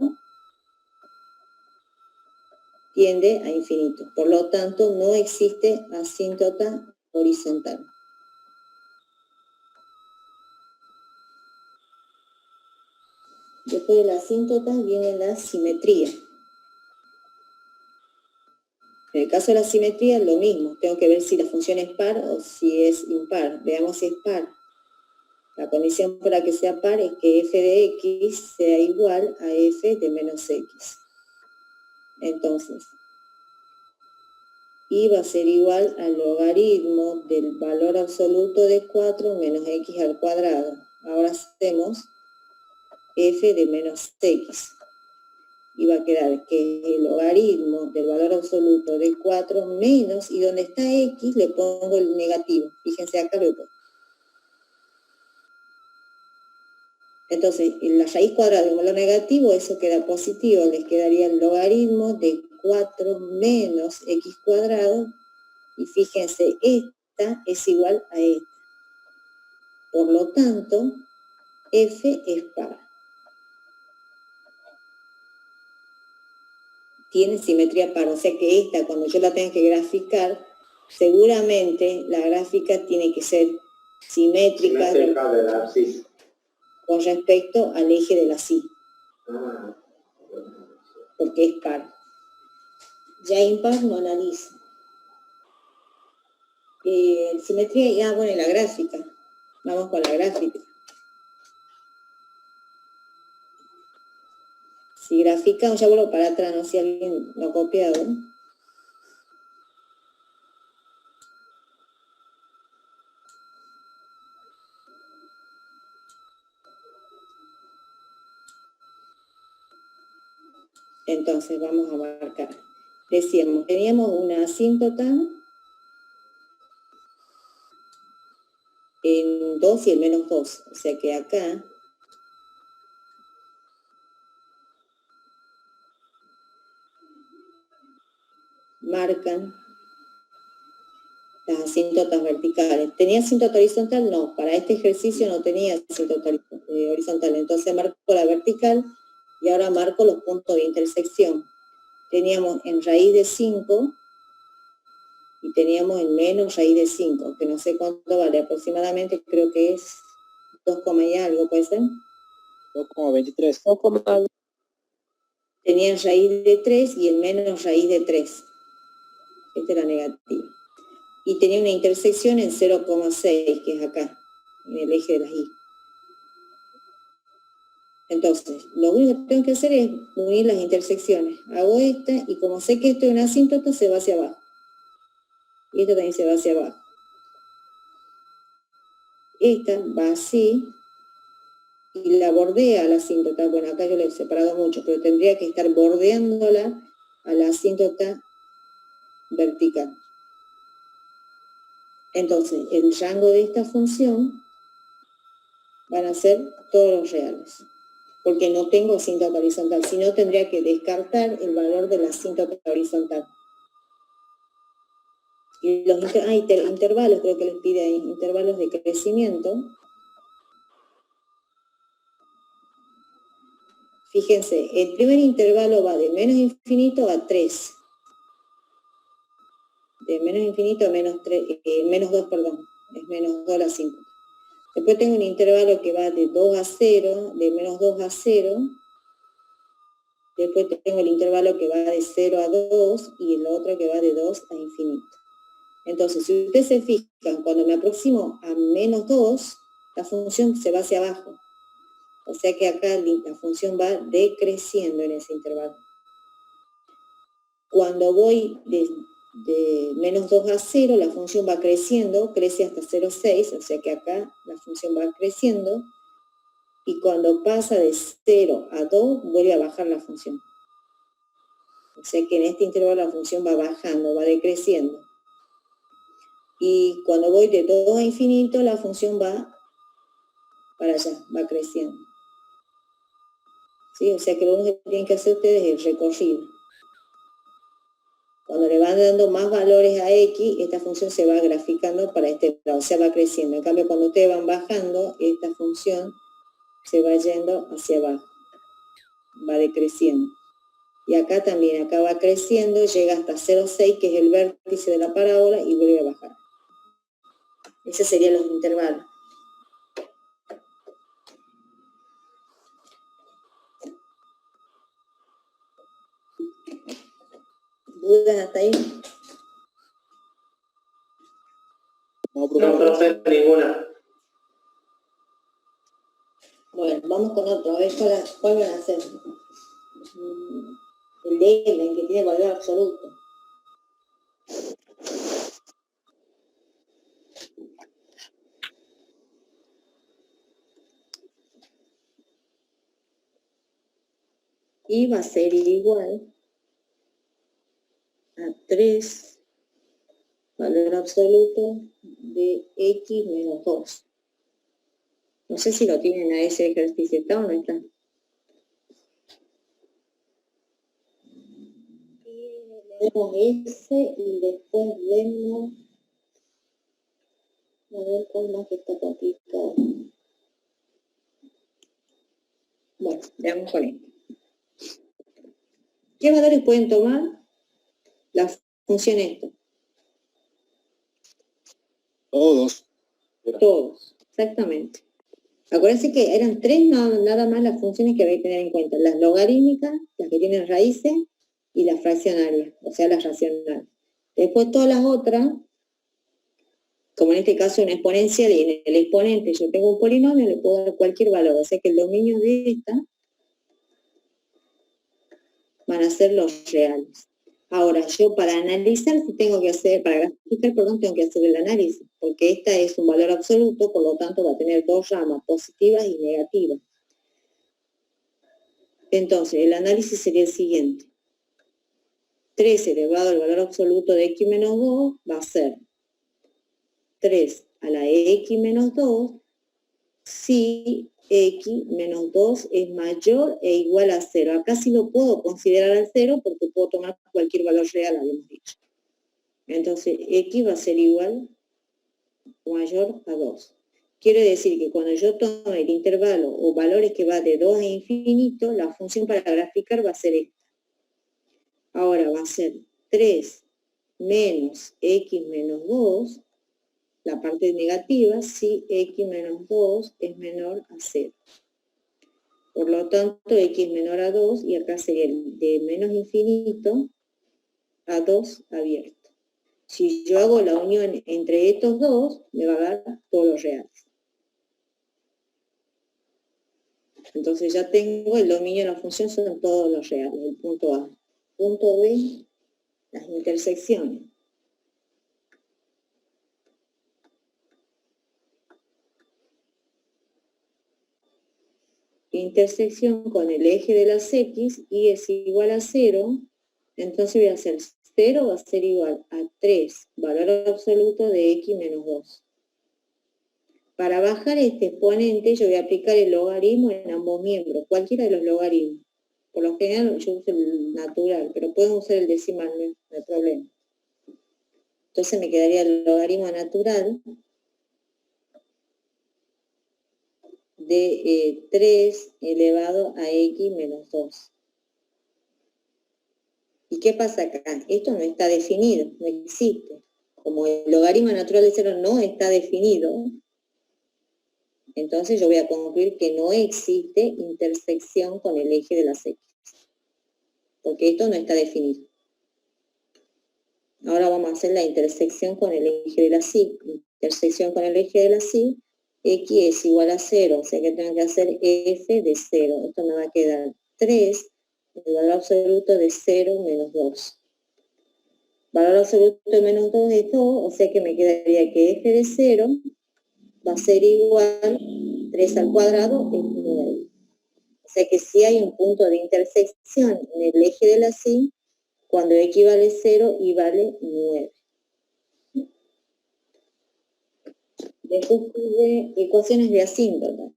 tiende a infinito. Por lo tanto, no existe asíntota horizontal. Después de la asíntota viene la simetría. En el caso de la simetría es lo mismo, tengo que ver si la función es par o si es impar. Veamos si es par. La condición para que sea par es que f de x sea igual a f de menos x. Entonces, y va a ser igual al logaritmo del valor absoluto de 4 menos x al cuadrado. Ahora hacemos f de menos x. Y va a quedar que el logaritmo del valor absoluto de 4 menos, y donde está x le pongo el negativo. Fíjense acá lo pongo. Entonces, en la raíz cuadrada de un valor negativo, eso queda positivo, les quedaría el logaritmo de 4 menos x cuadrado, y fíjense, esta es igual a esta. Por lo tanto, f es par. Tiene simetría par, o sea que esta, cuando yo la tenga que graficar, seguramente la gráfica tiene que ser simétrica con respecto al eje de la sí, porque es par. Ya impar no analiza. Simetría, bueno, la gráfica. Vamos con la gráfica. Si grafican, ya vuelvo para atrás, no sé si alguien lo ha copiado. Entonces vamos a marcar. Decíamos, teníamos una asíntota en 2 y el menos 2. O sea que acá marcan las asíntotas verticales. ¿Tenía asíntota horizontal? No, para este ejercicio no tenía asíntota horizontal. Entonces marco la vertical Y ahora marco los puntos de intersección. Teníamos en raíz de 5 y teníamos en menos raíz de 5, que no sé cuánto vale, aproximadamente creo que es 2, y algo, ¿puede ser? 2,23. 2,2. Tenía en raíz de 3 y en menos raíz de 3. Esta era negativa. Y tenía una intersección en 0,6, que es acá, en el eje de las Y. Entonces, lo único que tengo que hacer es unir las intersecciones. Hago esta, y como sé que esto es una asíntota, se va hacia abajo. Y esta también se va hacia abajo. Esta va así, y la bordea a la asíntota. Bueno, acá yo la he separado mucho, pero tendría que estar bordeándola a la asíntota vertical. Entonces, el rango de esta función van a ser todos los reales, porque no tengo asíntota horizontal, sino tendría que descartar el valor de la asíntota horizontal. Y los intervalos, creo que les pide ahí, intervalos de crecimiento. Fíjense, el primer intervalo va de menos infinito a 3. De menos infinito a menos 3, menos 2, perdón, es menos 2 a la 5. Después tengo un intervalo que va de 2 a 0, de menos 2 a 0. Después tengo el intervalo que va de 0 a 2 y el otro que va de 2 a infinito. Entonces, si ustedes se fijan, cuando me aproximo a menos 2, la función se va hacia abajo. O sea que acá la función va decreciendo en ese intervalo. Cuando voy de menos 2 a 0, la función va creciendo, crece hasta 0,6, o sea que acá la función va creciendo, y cuando pasa de 0 a 2, vuelve a bajar la función. O sea que en este intervalo la función va bajando, va decreciendo. Y cuando voy de 2 a infinito, la función va para allá, va creciendo. ¿Sí? O sea que lo único que tienen que hacer ustedes es el recorrido. Cuando le van dando más valores a X, esta función se va graficando para este lado, o sea, va creciendo. En cambio, cuando ustedes van bajando, esta función se va yendo hacia abajo, va decreciendo. Y acá también, acá va creciendo, llega hasta 0,6, que es el vértice de la parábola, y vuelve a bajar. Esos serían los intervalos. ¿Dudas hasta ahí? No, profe, ninguna. Bueno, vamos con otro, a ver cuál van a hacer. El de M, el que tiene valor absoluto. Y va a ser igual a 3 valor absoluto de X menos 2. No sé si lo tienen a ese ejercicio, ¿está o no está? Vemos ese y después vemos, a ver cuál más que está complicado. Bueno, veamos con esto. ¿Qué valores pueden tomar la función esto? Todos. Todos, exactamente. Acuérdense que eran 3 nada más las funciones que había que tener en cuenta. Las logarítmicas, las que tienen raíces, y las fraccionarias, o sea, las racionales. Después todas las otras, como en este caso una exponencial, y en el exponente yo tengo un polinomio, le puedo dar cualquier valor. O sea que el dominio de esta van a ser los reales. Ahora, yo para analizar, tengo que hacer, para graficar, perdón, tengo que hacer el análisis, porque esta es un valor absoluto, por lo tanto va a tener 2 ramas, positivas y negativas. Entonces, el análisis sería el siguiente. 3 elevado al valor absoluto de x menos 2 va a ser 3 a la x menos 2 si x menos 2 es mayor e igual a 0. Acá sí lo puedo considerar al 0 porque puedo tomar cualquier valor real, habíamos dicho. Entonces, x va a ser igual o mayor a 2. quiere decir que cuando yo tome el intervalo o valores que va de 2 a infinito, la función para graficar va a ser esta. Ahora va a ser 3 menos x menos 2, la parte negativa, si x menos 2 es menor a 0. Por lo tanto, x menor a 2, y acá sería de menos infinito a 2 abierto. Si yo hago la unión entre estos dos, me va a dar todos los reales. Entonces ya tengo el dominio de la función, son todos los reales, el punto A. Punto B, las intersecciones. Intersección con el eje de las X, y es igual a 0, entonces voy a hacer 0 va a ser igual a 3, valor absoluto de X menos 2. Para bajar este exponente, yo voy a aplicar el logaritmo en ambos miembros, cualquiera de los logaritmos. Por lo general yo uso el natural, pero pueden usar el decimal, no hay problema. Entonces me quedaría el logaritmo natural de 3 elevado a X menos 2. ¿Y qué pasa acá? Esto no está definido, no existe. Como el logaritmo natural de 0 no está definido, entonces yo voy a concluir que no existe intersección con el eje de las X. Porque esto no está definido. Ahora vamos a hacer la intersección con el eje de las Y. Intersección con el eje de las Y, X es igual a 0, o sea que tengo que hacer F de 0. Esto me va a quedar 3, el valor absoluto de 0 menos 2. Valor absoluto de menos 2 es 2, o sea que me quedaría que F de 0 va a ser igual, 3 al cuadrado es 9. O sea que si hay un punto de intersección en el eje de la Y, cuando X vale 0 y vale 9. Después tuve ecuaciones de asíntota.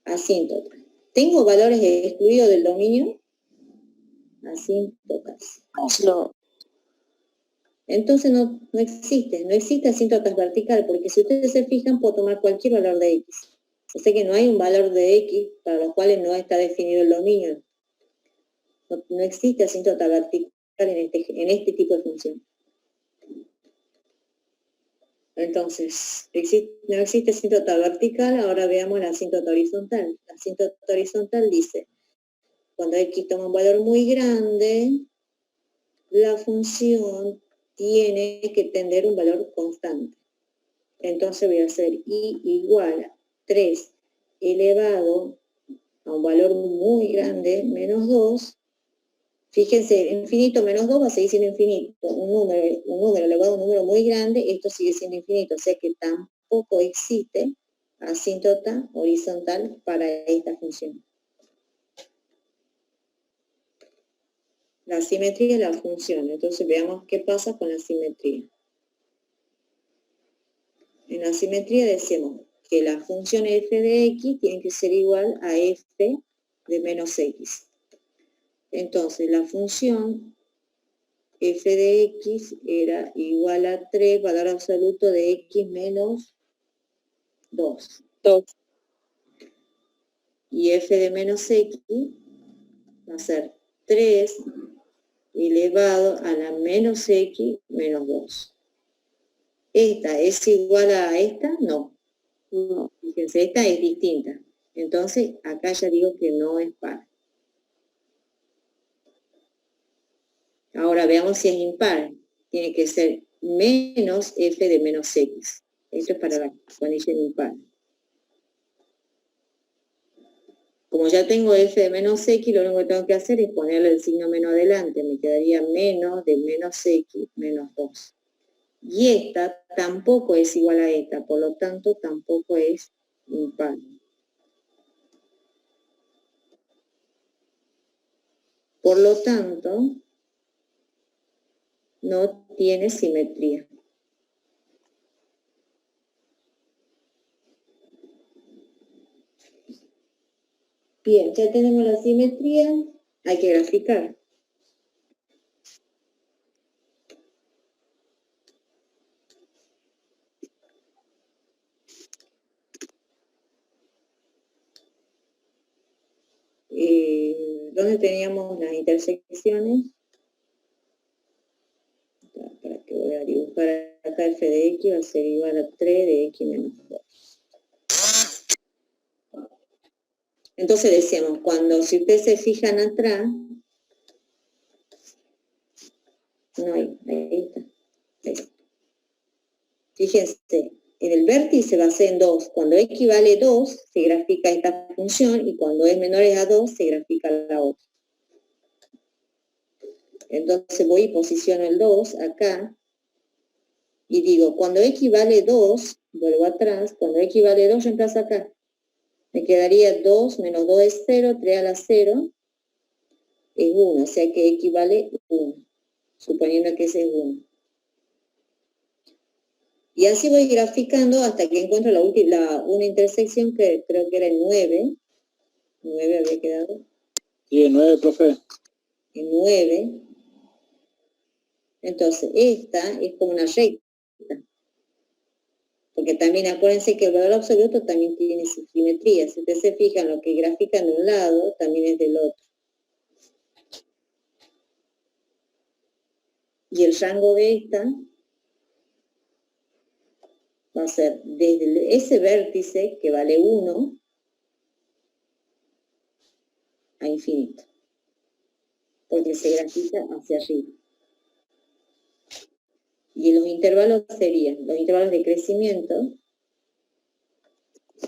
Asíntota. ¿Tengo valores excluidos del dominio? Asíntotas. No. Entonces no existe asíntotas vertical, porque si ustedes se fijan, puedo tomar cualquier valor de X. O sea que no hay un valor de X para los cuales no está definido el dominio. No existe asíntota vertical en este tipo de función. Entonces, no existe asíntota vertical, ahora veamos la asíntota horizontal. La asíntota horizontal dice, cuando X toma un valor muy grande, la función tiene que tener un valor constante. Entonces voy a hacer Y igual a 3 elevado a un valor muy grande, menos 2. Fíjense, infinito menos 2 va a seguir siendo infinito. Un número elevado a un número muy grande, esto sigue siendo infinito. O sea que tampoco existe asíntota horizontal para esta función. La simetría de la función. Entonces veamos qué pasa con la simetría. En la simetría decimos que la función f de x tiene que ser igual a f de menos x. Entonces la función f de x era igual a 3, valor absoluto de x menos 2. Y f de menos x va a ser 3 elevado a la menos x menos 2. ¿Esta es igual a esta? No. Fíjense, esta es distinta. Entonces, acá ya digo que no es par. Ahora veamos si es impar. Tiene que ser menos f de menos x. Esto es para la condición impar. Como ya tengo f de menos x, lo único que tengo que hacer es ponerle el signo menos adelante. Me quedaría menos de menos x menos 2. Y esta tampoco es igual a esta, por lo tanto tampoco es impar. Por lo tanto, no tiene simetría. Bien, ya tenemos la simetría, hay que graficar. donde teníamos las intersecciones. Para que voy a dibujar acá f de x va a ser igual a 3 de x menos 2. Entonces decíamos, si ustedes se fijan atrás, no hay, ahí está. Fíjense, en el vértice va a ser en 2. Cuando x vale 2, se grafica esta función, y cuando es menor a 2, se grafica la otra. Entonces voy y posiciono el 2 acá, y digo, cuando x vale 2, vuelvo atrás, cuando x vale 2, reemplazo acá. Me quedaría 2 menos 2 es 0, 3 a la 0 es 1, o sea que x vale 1, suponiendo que ese es 1. Y así voy graficando hasta que encuentro una intersección que creo que era el 9. 9 había quedado. Sí, el 9, profe. El 9. Entonces, esta es como una recta. Porque también acuérdense que el valor absoluto también tiene su simetría. Si ustedes se fijan, lo que grafican de un lado también es del otro. Y el rango de esta va a ser desde ese vértice que vale 1 a infinito. Porque se grafica hacia arriba. Y los intervalos serían, los intervalos de crecimiento,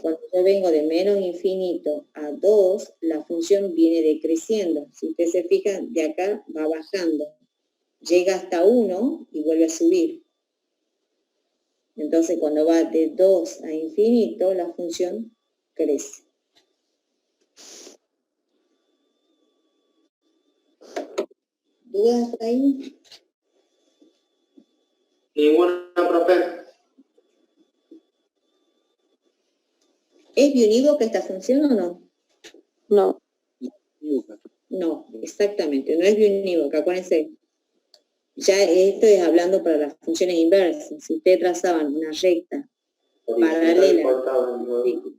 cuando yo vengo de menos infinito a 2, la función viene decreciendo. Si ustedes se fijan, de acá va bajando. Llega hasta 1 y vuelve a subir. Entonces, cuando va de 2 a infinito, la función crece. ¿Dudas hasta ahí? Ninguna, profe. ¿Es biunívoca esta función o no? No. No, exactamente, no es biunívoca, acuérdense. Ya esto es hablando para las funciones inversas. Si ustedes trazaban una recta paralela,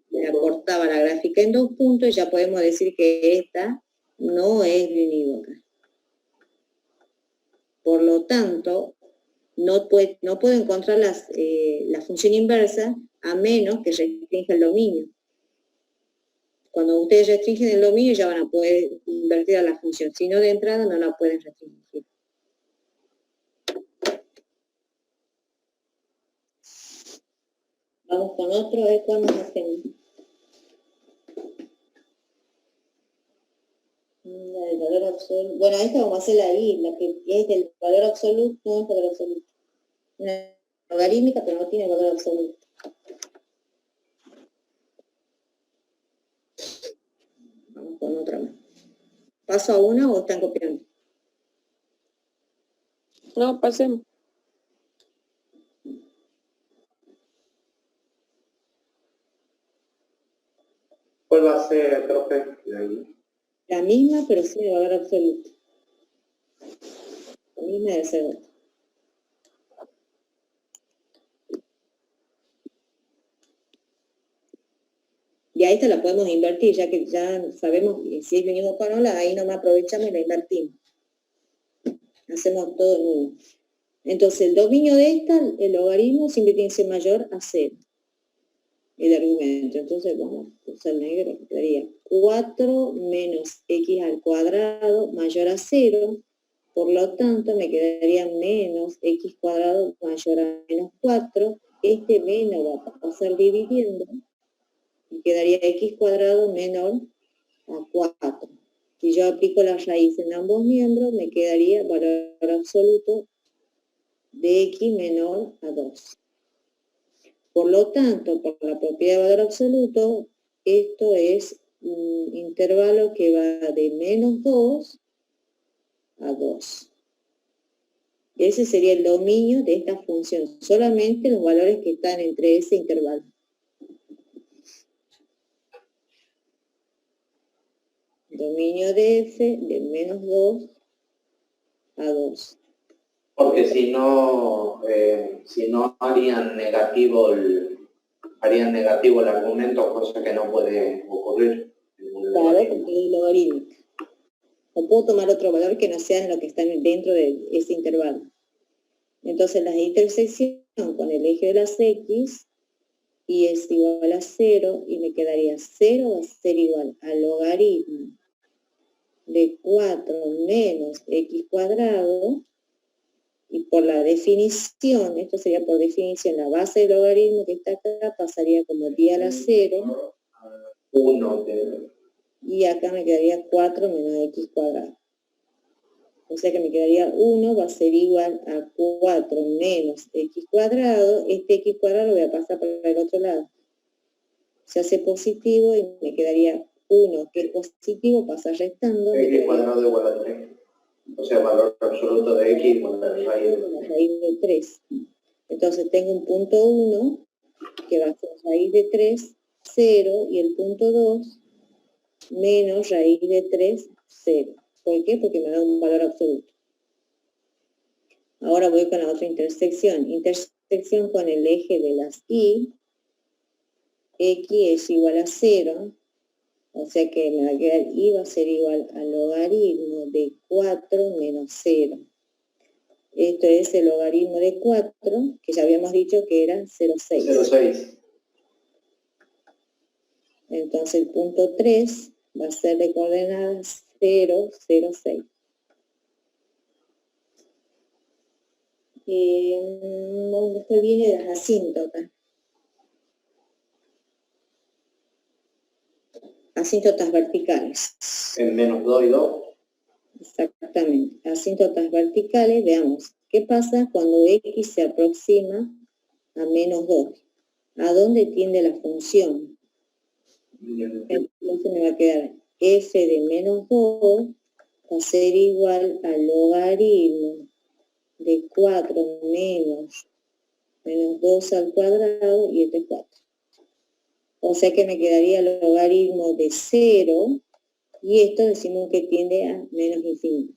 la cortaba la gráfica en 2 puntos, ya podemos decir que esta no es biunívoca. Por lo tanto, no puedo encontrar la función inversa a menos que restrinja el dominio. Cuando ustedes restringen el dominio ya van a poder invertir a la función, si no de entrada no la pueden restringir. Vamos con otro, a ver cuál nos hacemos. La del valor absoluto. Bueno, esta vamos a hacerla ahí, la que es del valor absoluto, no es valor absoluto. Una logarítmica, pero no tiene valor absoluto. Vamos con otra más. ¿Paso a una o están copiando? No, pasemos. ¿Cuál va a ser, profe? La misma, pero sí de valor absoluto. La misma debe ser otra. Y a esta la podemos invertir, ya que ya sabemos si es biunívoca o no, ahí nomás aprovechamos y la invertimos. Hacemos todo en uno. Entonces, el dominio de esta, el logaritmo, siempre tiene que ser mayor a 0. El argumento. Entonces, vamos a usar negro, que daría 4 menos x al cuadrado mayor a 0. Por lo tanto, me quedaría menos x cuadrado mayor a menos 4. Este menos va a pasar dividiendo. Y quedaría x cuadrado menor a 4. Si yo aplico la raíz en ambos miembros, me quedaría valor absoluto de x menor a 2. Por lo tanto, por la propiedad de valor absoluto, esto es un intervalo que va de menos 2 a 2. Ese sería el dominio de esta función, solamente los valores que están entre ese intervalo. Dominio de f de menos 2 a 2. Porque si no harían negativo el argumento, cosa que no puede ocurrir. Claro, porque es logarítmica. O puedo tomar otro valor que no sea lo que está dentro de ese intervalo. Entonces la intersección con el eje de las X, y es igual a 0, y me quedaría 0 va a ser igual al logaritmo de 4 menos X cuadrado, y por la definición, esto sería por definición, la base del logaritmo que está acá pasaría como pi a la 0, 1 y acá me quedaría 4 menos X cuadrado. O sea que me quedaría 1 va a ser igual a 4 menos X cuadrado. Este X cuadrado lo voy a pasar por el otro lado. Se hace positivo y me quedaría 1, que es positivo, pasa restando. X cuadrado igual a 3. O sea, valor absoluto de X igual a la raíz de 3. Entonces tengo un punto 1, que va a ser raíz de 3, 0, y el punto 2, menos raíz de 3, 0. ¿Por qué? Porque me da un valor absoluto. Ahora voy con la otra intersección. Intersección con el eje de las Y. X es igual a 0. O sea que me va a quedar Y va a ser igual al logaritmo de 4 menos 0. Esto es el logaritmo de 4, que ya habíamos dicho que era 0,6. 0,6. Entonces el punto 3 va a ser de coordenadas 0, 0, 6. Después viene las asíntotas. Asíntotas verticales. En menos 2 y 2. Exactamente. Asíntotas verticales, veamos. ¿Qué pasa cuando X se aproxima a menos 2? ¿A dónde tiende la función? Entonces me va a quedar f de menos 2 va a ser igual al logaritmo de 4 menos 2 al cuadrado, y este es 4. O sea que me quedaría el logaritmo de 0, y esto decimos que tiende a menos infinito.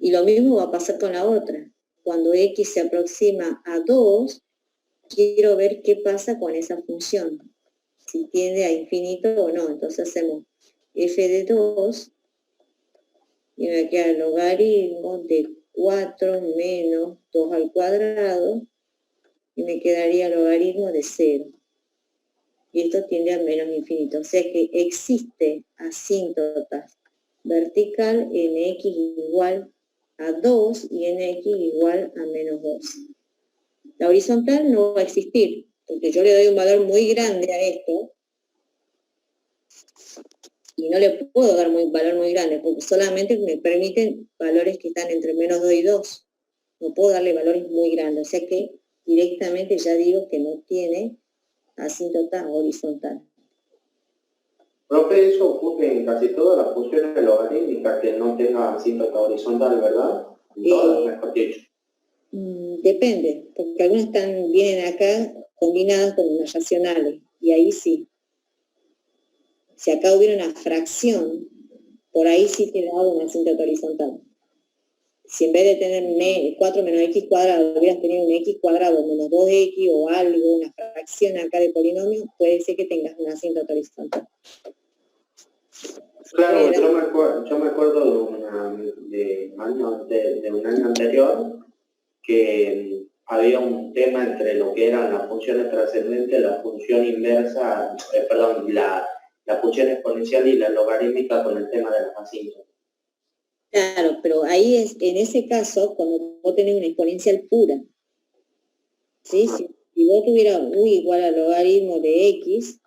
Y lo mismo va a pasar con la otra. Cuando X se aproxima a 2, quiero ver qué pasa con esa función. Si tiende a infinito o no. Entonces hacemos f de 2, y me queda el logaritmo de 4 menos 2 al cuadrado, y me quedaría el logaritmo de 0. Y esto tiende a menos infinito. O sea que existe asíntotas vertical en X igual a 2 y en X igual a menos 2. La horizontal no va a existir, porque yo le doy un valor muy grande a esto, y no le puedo dar un valor muy grande, porque solamente me permiten valores que están entre menos 2 y 2. No puedo darle valores muy grandes, o sea que directamente ya digo que no tiene asíntota horizontal. Profe, eso ocurre en casi todas las funciones logarítmicas que no tengan asíntota horizontal, ¿verdad? Todas, mejor dicho. Depende, porque algunas vienen acá combinadas con unas racionales, y ahí sí. Si acá hubiera una fracción, por ahí sí te da una asíntota horizontal. Si en vez de tener 4 menos x cuadrado, hubieras tenido un x cuadrado menos 2x o algo, una fracción acá de polinomio, puede ser que tengas una asíntota horizontal. Claro, yo me acuerdo de un año anterior que había un tema entre lo que eran las funciones trascendentes, la función inversa, la función exponencial y la logarítmica con el tema de las asíntotas. Claro, pero ahí en ese caso, cuando vos tenés una exponencial pura, ¿sí? Si vos tuvieras u igual al logaritmo de x,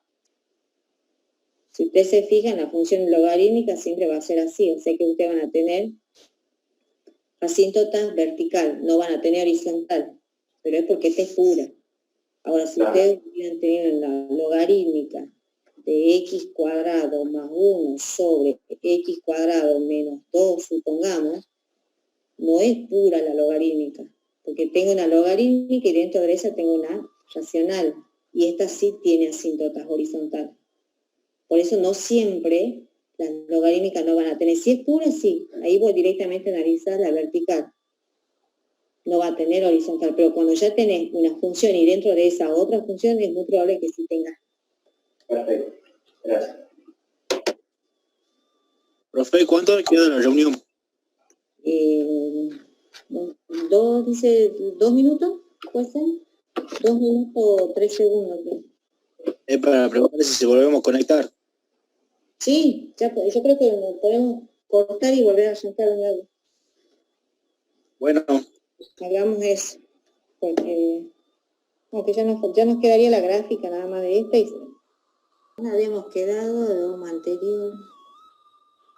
si ustedes se fijan, la función logarítmica siempre va a ser así, o sea que ustedes van a tener asíntota vertical, no van a tener horizontal, pero es porque esta es pura. Ahora, si ustedes hubieran tenido la logarítmica de x cuadrado más 1 sobre x cuadrado menos 2, supongamos, no es pura la logarítmica, porque tengo una logarítmica y dentro de esa tengo una racional, y esta sí tiene asíntotas horizontales. Por eso no siempre las logarítmicas no van a tener. Si es pura, sí, ahí voy directamente a analizar la vertical. No va a tener horizontal, pero cuando ya tenés una función y dentro de esa otra función, es muy probable que sí tenga. Perfecto, gracias. Profe, ¿cuánto queda de la reunión? Dice 2 minutos, ¿puede ser? 2 minutos, 3 segundos. Creo. Es para preguntarle si volvemos a conectar. Sí, ya, yo creo que nos podemos cortar y volver a sentar de nuevo. Bueno, Hagamos eso, porque ya nos quedaría la gráfica nada más de esta. Habíamos quedado de lo anterior.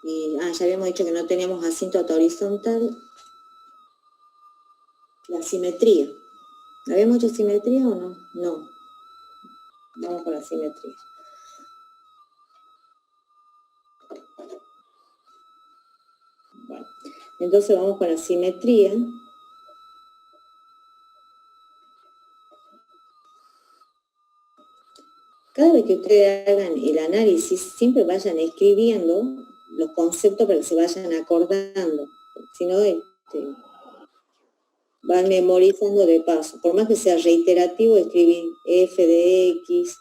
Y, ya habíamos dicho que no teníamos asíntota horizontal. La simetría. ¿Habíamos hecho simetría o no? No. Vamos con la simetría. Bueno, entonces vamos con la simetría. Cada vez que ustedes hagan el análisis, siempre vayan escribiendo los conceptos para que se vayan acordando. Si no, van memorizando de paso. Por más que sea reiterativo, escribir f de x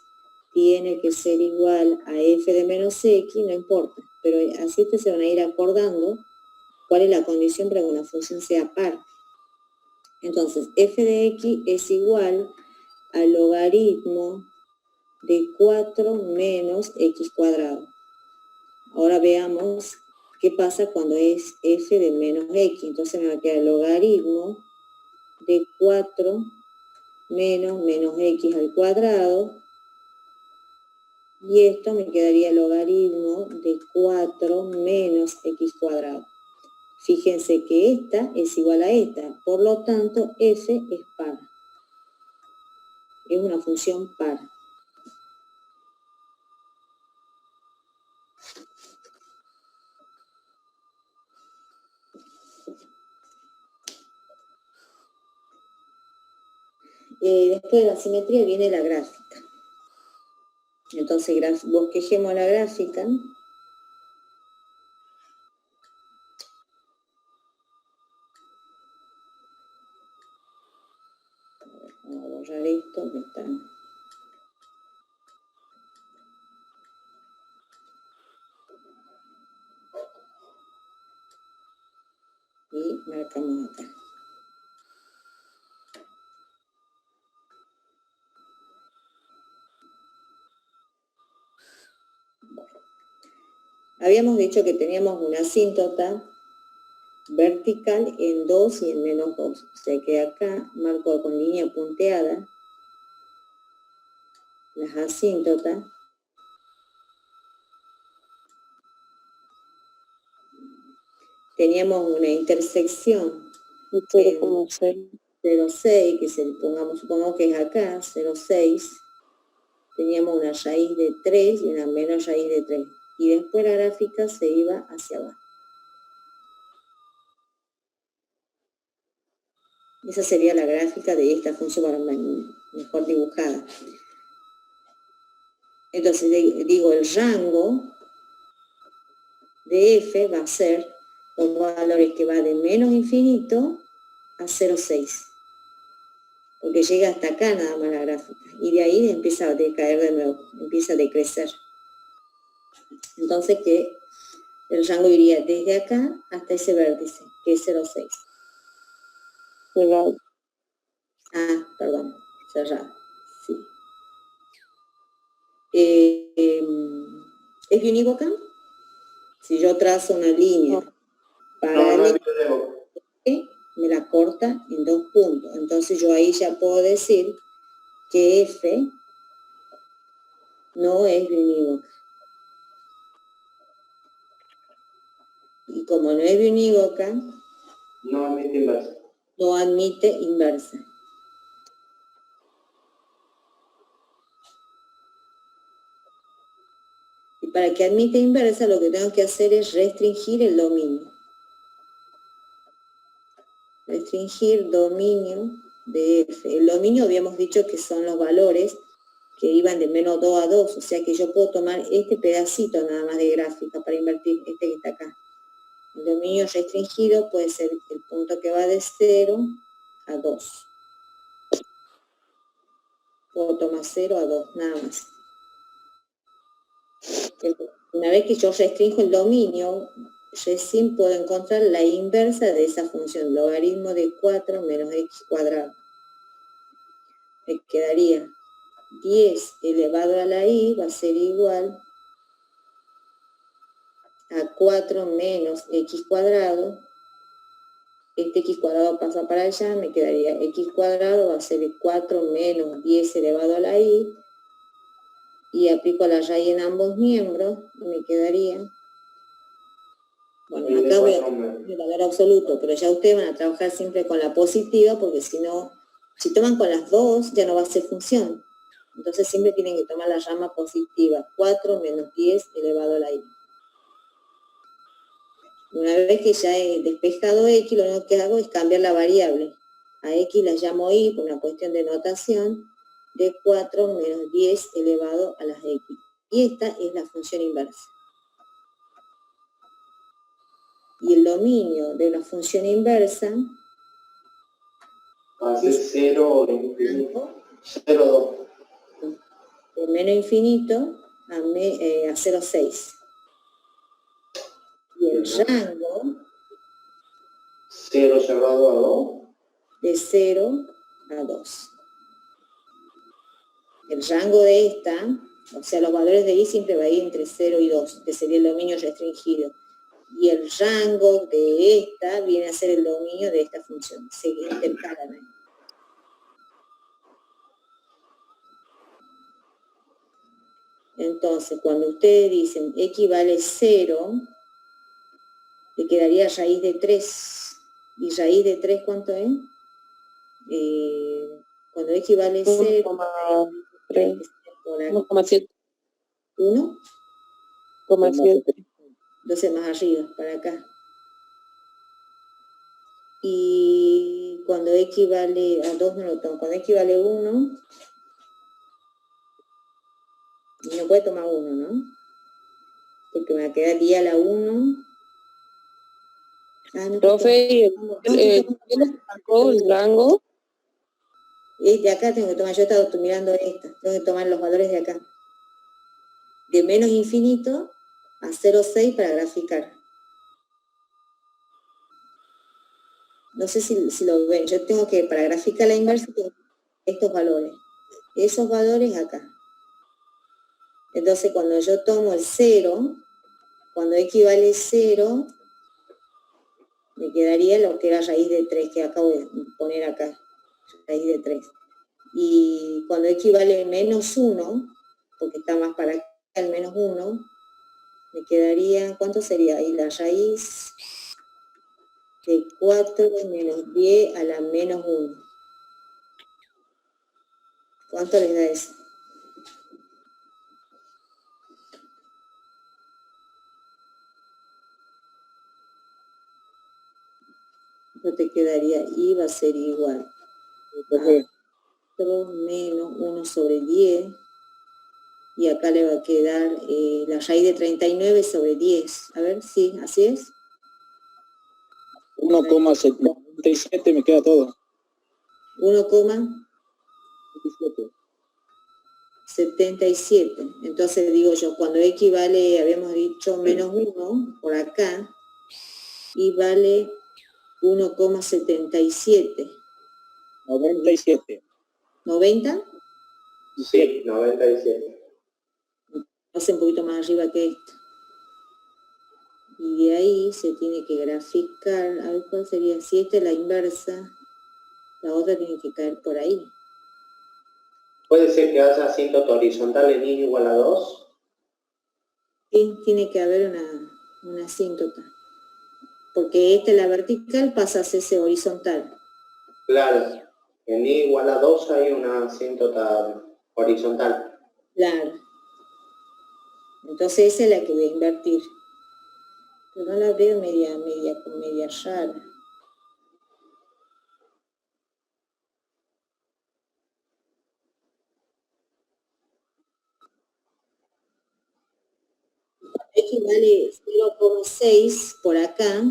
tiene que ser igual a f de menos x, no importa. Pero así ustedes se van a ir acordando cuál es la condición para que una función sea par. Entonces, f de x es igual al logaritmo de 4 menos x cuadrado. Ahora veamos qué pasa cuando es f de menos x. Entonces me va a quedar el logaritmo de 4 menos x al cuadrado. Y esto me quedaría el logaritmo de 4 menos x cuadrado. Fíjense que esta es igual a esta. Por lo tanto, f es par. Es una función par. Después de la simetría viene la gráfica. Entonces bosquejemos la gráfica. Vamos a borrar esto que está. Y marcamos acá. Habíamos dicho que teníamos una asíntota vertical en 2 y en menos 2. O sea que acá marco con línea punteada las asíntotas. Teníamos una intersección 0,6. 0,6, que supongamos que es acá, 0,6. Teníamos una raíz de 3 y una menos raíz de 3. Y después la gráfica se iba hacia abajo. Esa sería la gráfica de esta función mejor dibujada. Entonces digo, el rango de f va a ser los valores que va de menos infinito a 0,6. Porque llega hasta acá nada más la gráfica. Y de ahí empieza a decaer de nuevo, empieza a decrecer. Entonces que el rango iría desde acá hasta ese vértice, que es 0,6. Cerrado. Perdón, cerrado. Sí. ¿Es unívoca? Si yo trazo una línea paralela, me la corta en 2 puntos. Entonces yo ahí ya puedo decir que f no es unívoca. Y como no es unívoca, No admite inversa. No admite inversa. Y para que admita inversa, lo que tengo que hacer es restringir el dominio. Restringir dominio de f. El dominio habíamos dicho que son los valores que iban de menos 2 a 2, o sea que yo puedo tomar este pedacito nada más de gráfica para invertir este que está acá. El dominio restringido puede ser el punto que va de 0 a 2. Puedo tomar 0 a 2, nada más. Una vez que yo restringo el dominio, recién puedo encontrar la inversa de esa función, logaritmo de 4 menos x cuadrado. Me quedaría 10 elevado a la i va a ser igual a 4 menos x cuadrado. Este x cuadrado pasa para allá, me quedaría x cuadrado va a ser 4 menos 10 elevado a la i, y aplico la raíz en ambos miembros, y me quedaría, bueno, acá voy a el valor absoluto, pero ya ustedes van a trabajar siempre con la positiva, porque si no, si toman con las dos, ya no va a ser función. Entonces siempre tienen que tomar la rama positiva, 4 menos 10 elevado a la i. Una vez que ya he despejado x, lo único que hago es cambiar la variable. A x la llamo y por una cuestión de notación, de 4 menos 10 elevado a las x. Y esta es la función inversa. Y el dominio de una función inversa hace 0 infinito, 0,2. de menos infinito a 0,6. Y el rango 0 llevado a 2. de 0 a 2. El rango de esta, o sea, los valores de i siempre va a ir entre 0 y 2, que sería el dominio restringido. Y el rango de esta viene a ser el dominio de esta función. Se intercalan ahí. Entonces, cuando ustedes dicen x vale 0, le quedaría raíz de 3. ¿Y raíz de 3 cuánto es? Cuando x vale 0, 1,7. 1,7. Entonces más arriba, para acá. Y cuando x vale a 2 no lo tomo. Cuando x vale 1, no puede tomar 1, ¿no? Porque me va a quedar y a la 1. No, Profe, ¿quién sacó el rango? De acá tengo que tomar, yo he estado mirando esta, tengo que tomar los valores de acá. De menos infinito a 0,6 para graficar. No sé si lo ven, yo tengo que, para graficar la inversa, tengo estos valores. Esos valores acá. Entonces cuando yo tomo el 0, cuando x vale 0, me quedaría lo que era raíz de 3, que acabo de poner acá, raíz de 3. Y cuando x vale menos 1, porque está más para acá el menos 1, me quedaría, ¿cuánto sería ahí la raíz? De 4 menos 10 a la menos 1. ¿Cuánto les da eso? No te quedaría, y va a ser igual a 4 menos 1 sobre 10, y acá le va a quedar la raíz de 39 sobre 10. A ver, sí, así es. 1,77 me queda todo. 1,77. Entonces digo yo, cuando x vale, habíamos dicho menos 1, por acá, y vale 1,77. 97. ¿90? Sí, 97. Hace un poquito más arriba que esto. Y de ahí se tiene que graficar, a ver cuál sería, si esta es la inversa, la otra tiene que caer por ahí. ¿Puede ser que haya asíntota horizontal en i igual a 2? Sí, tiene que haber una asíntota. Porque esta es la vertical, pasa a hacerse horizontal. Claro, en i igual a 2 hay una asíntota horizontal. Claro. Entonces esa es la que voy a invertir. Pero no la veo media rara. X vale 0,6 por acá.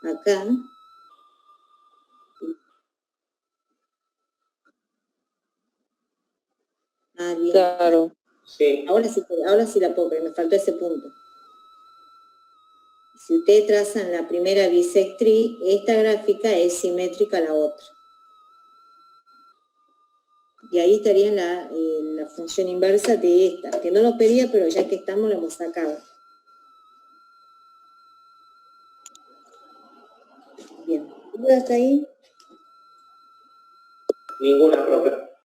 Acá. Bien. Claro. Sí, Ahora sí la puedo, pero me faltó ese punto. Si ustedes trazan la primera bisectriz, esta gráfica es simétrica a la otra. Y ahí estaría la función inversa de esta, que no lo pedía, pero ya que estamos lo hemos sacado. Bien, ¿dudas hasta ahí? ninguna, profe.